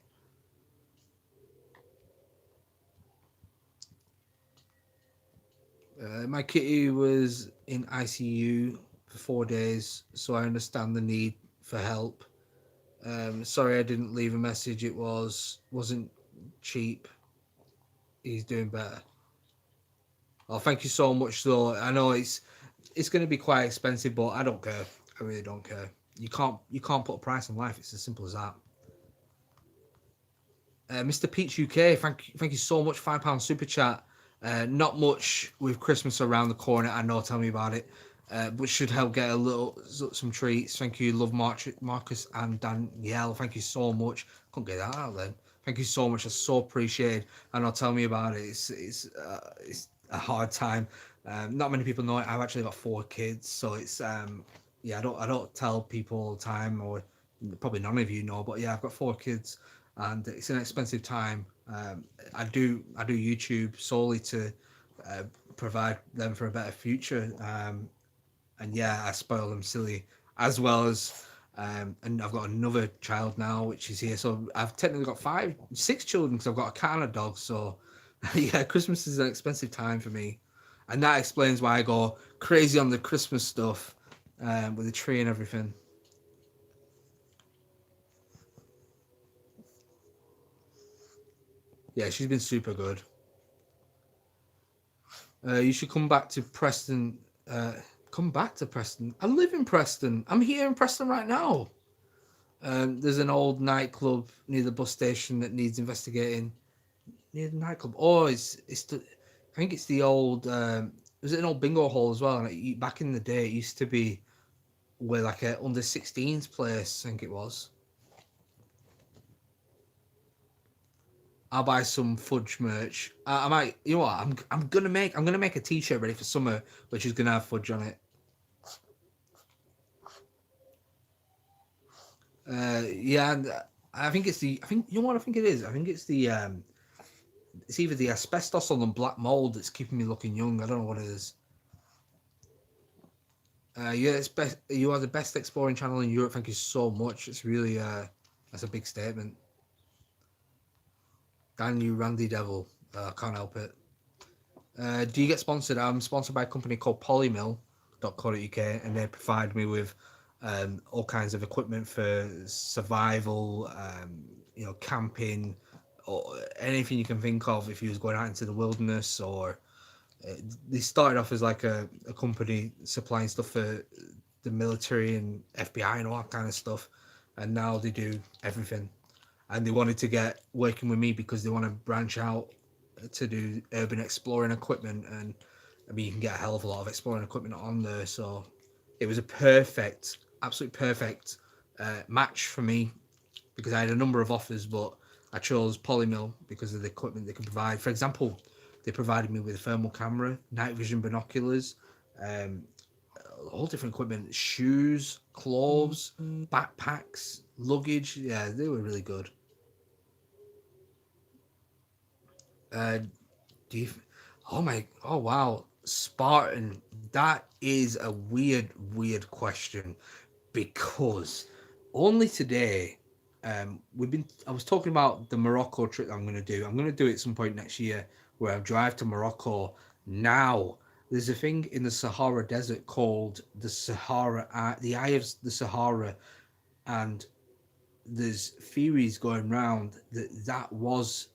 My kitty was in ICU for 4 days, so I understand the need for help. Sorry I didn't leave a message. It wasn't cheap. He's doing better. Oh, thank you so much though. I know it's going to be quite expensive, but I don't care. I really don't care. You can't put a price on life. It's as simple as that. Mr. Peach UK, thank you so much. £5 super chat. Not much with Christmas around the corner. I know. Tell me about it. But should help get some treats. Thank you, love Marcus and Danielle. Thank you so much. Couldn't get that out then. Thank you so much. That's so appreciated. And I'll tell me about it. It's a hard time. Not many people know it. I've actually got 4 kids, so it's I don't tell people all the time, or probably none of you know, but yeah, I've got 4 kids, and it's an expensive time. I do YouTube solely to provide them for a better future. And yeah, I spoil them silly, as well as and I've got another child now, which is here. So I've technically got 6 children, because I've got a cat and a dog. So yeah, Christmas is an expensive time for me, and that explains why I go crazy on the Christmas stuff with the tree and everything. Yeah, she's been super good. You should come back to Preston. Come back to Preston. I live in Preston. I'm here in Preston right now. There's an old nightclub near the bus station that needs investigating. Near the nightclub. Oh, I think it's the old. Was it an old bingo hall as well? And back in the day, it used to be with like a under 16s place, I think it was. I'll buy some Fudge merch. I might, you know what? I'm gonna make a T-shirt ready for summer, which is gonna have Fudge on it. Yeah, and I think it's the. I think you know what I think it is. I think it's the. It's either the asbestos or the black mold that's keeping me looking young. I don't know what it is. Yeah, it's best. You are the best exploring channel in Europe. Thank you so much. It's really that's a big statement. Dan, you Randy Devil. Can't help it. Do you get sponsored? I'm sponsored by a company called Polymill.co.uk, and they provide me with all kinds of equipment for survival, camping, or anything you can think of if you was going out into the wilderness. Or they started off as like a company supplying stuff for the military and FBI and all that kind of stuff, and now they do everything. And they wanted to get working with me because they want to branch out to do urban exploring equipment, and I mean you can get a hell of a lot of exploring equipment on there. So it was a perfect, absolute perfect match for me because I had a number of offers, but I chose Polymill because of the equipment they can provide. For example, they provided me with a thermal camera, night vision binoculars, all different equipment, shoes, clothes, backpacks, luggage. Yeah, they were really good. Do you? Oh wow, Spartan. That is a weird question because only today, I was talking about the Morocco trip that I'm going to do. I'm going to do it at some point next year where I drive to Morocco. Now, there's a thing in the Sahara Desert called the the Eye of the Sahara, and there's theories going around that was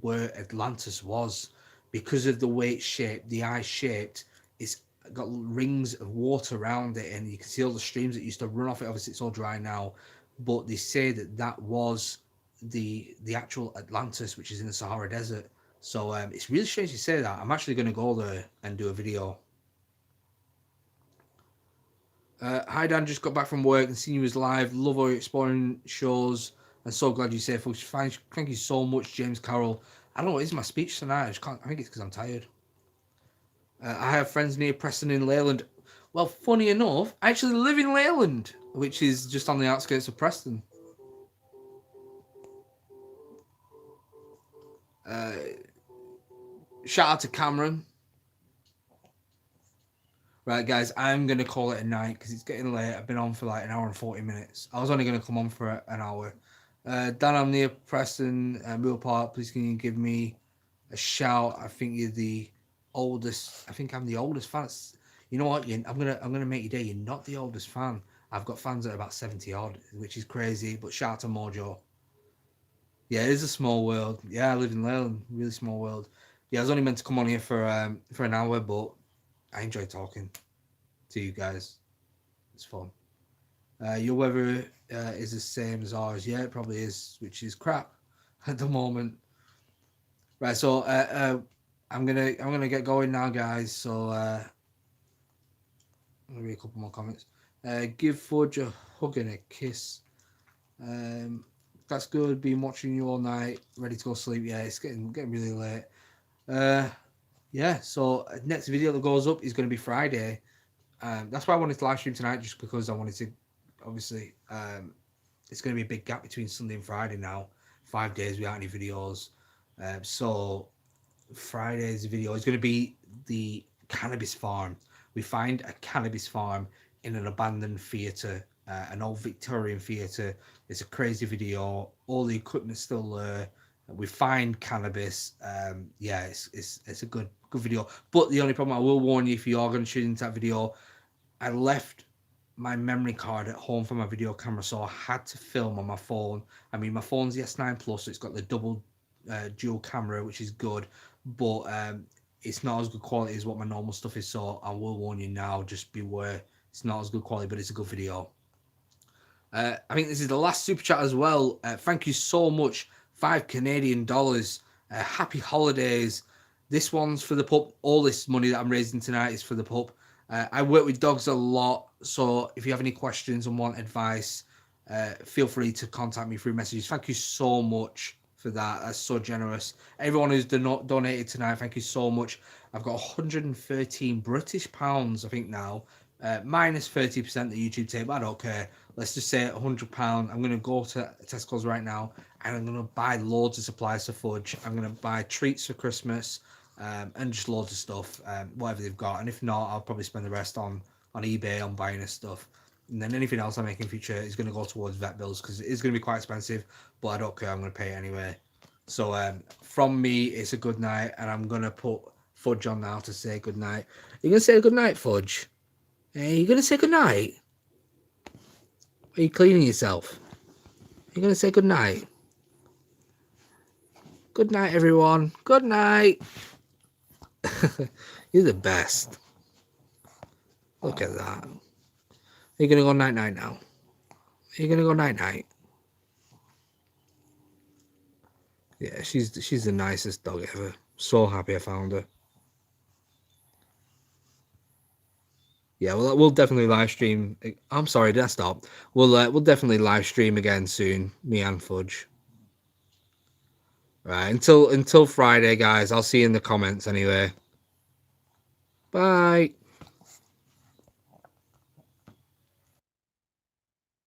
where Atlantis was because of the way it's shaped, the eye shaped. It's got rings of water around it, and you can see all the streams that used to run off it. Obviously, it's all dry now, but they say that was the actual Atlantis, which is in the Sahara Desert. So it's really strange to say that. I'm actually going to go there and do a video. Hi Dan, just got back from work and seen you was live. Love all your exploring shows. I'm so glad you're safe. Thank you so much, James Carroll. I don't know what is my speech tonight. I think it's because I'm tired. I have friends near Preston in Leyland. Well, funny enough, I actually live in Leyland, which is just on the outskirts of Preston. Shout out to Cameron. Right, guys, I'm going to call it a night because it's getting late. I've been on for like an hour and 40 minutes. I was only going to come on for an hour. Dan, I'm near Preston, Mill Park. Please can you give me a shout? I think you're the oldest. I think I'm the oldest fan. You know what? I'm gonna make your day. You're not the oldest fan. I've got fans that are about 70 odd, which is crazy. But shout out to Mojo. Yeah, it is a small world. Yeah, I live in Leyland. Really small world. Yeah, I was only meant to come on here for an hour, but I enjoy talking to you guys. It's fun. Your weather is the same as ours. Yeah, it probably is, which is crap at the moment. Right, so I'm gonna get going now, guys. So I'm gonna read a couple more comments. Give Fudge a hug and a kiss. That's good. Been watching you all night. Ready to go sleep. Yeah, it's getting really late. Yeah. So next video that goes up is going to be Friday. That's why I wanted to live stream tonight, just because I wanted to. Obviously, it's going to be a big gap between Sunday and Friday now. 5 days without any videos. So Friday's video is going to be the cannabis farm. We find a cannabis farm in an abandoned theatre, an old Victorian theatre. It's a crazy video. All the equipment's still there. We find cannabis. Yeah, it's a good video. But the only problem, I will warn you, if you are going to tune into that video, I left my memory card at home for my video camera, so I had to film on my phone. I mean, my phone's the S9 Plus, so it's got the double dual camera, which is good, but it's not as good quality as what my normal stuff is. So I will warn you now, just beware. It's not as good quality, but it's a good video. I think this is the last super chat as well. Thank you so much. $5 Canadian. Happy holidays. This one's for the pup. All this money that I'm raising tonight is for the pup. I work with dogs a lot, so if you have any questions and want advice, feel free to contact me through messages. Thank you so much for that. That's so generous. Everyone who's donated tonight, thank you so much. I've got 113 British pounds, I think now, minus 30% the YouTube take, but I don't care. Let's just say £100. I'm going to go to Tesco's right now and I'm going to buy loads of supplies for Fudge. I'm going to buy treats for Christmas and just loads of stuff, whatever they've got. And if not, I'll probably spend the rest on eBay on buying this stuff. And then anything else I make in future is going to go towards vet bills because it is going to be quite expensive, but I don't care. I'm going to pay it anyway. So from me, it's a good night, and I'm going to put Fudge on now to say good night. Are you going to say good night, Fudge? Are you going to say good night? Are you cleaning yourself? Are you going to say good night? Good night, everyone. Good night. You're the best. Look at that. Are you going to go night-night now? Are you going to go night-night? Yeah, she's the nicest dog ever. So happy I found her. Yeah, we'll definitely live stream. I'm sorry, did I stop? We'll definitely live stream again soon, me and Fudge. Right, until Friday, guys. I'll see you in the comments anyway. Bye.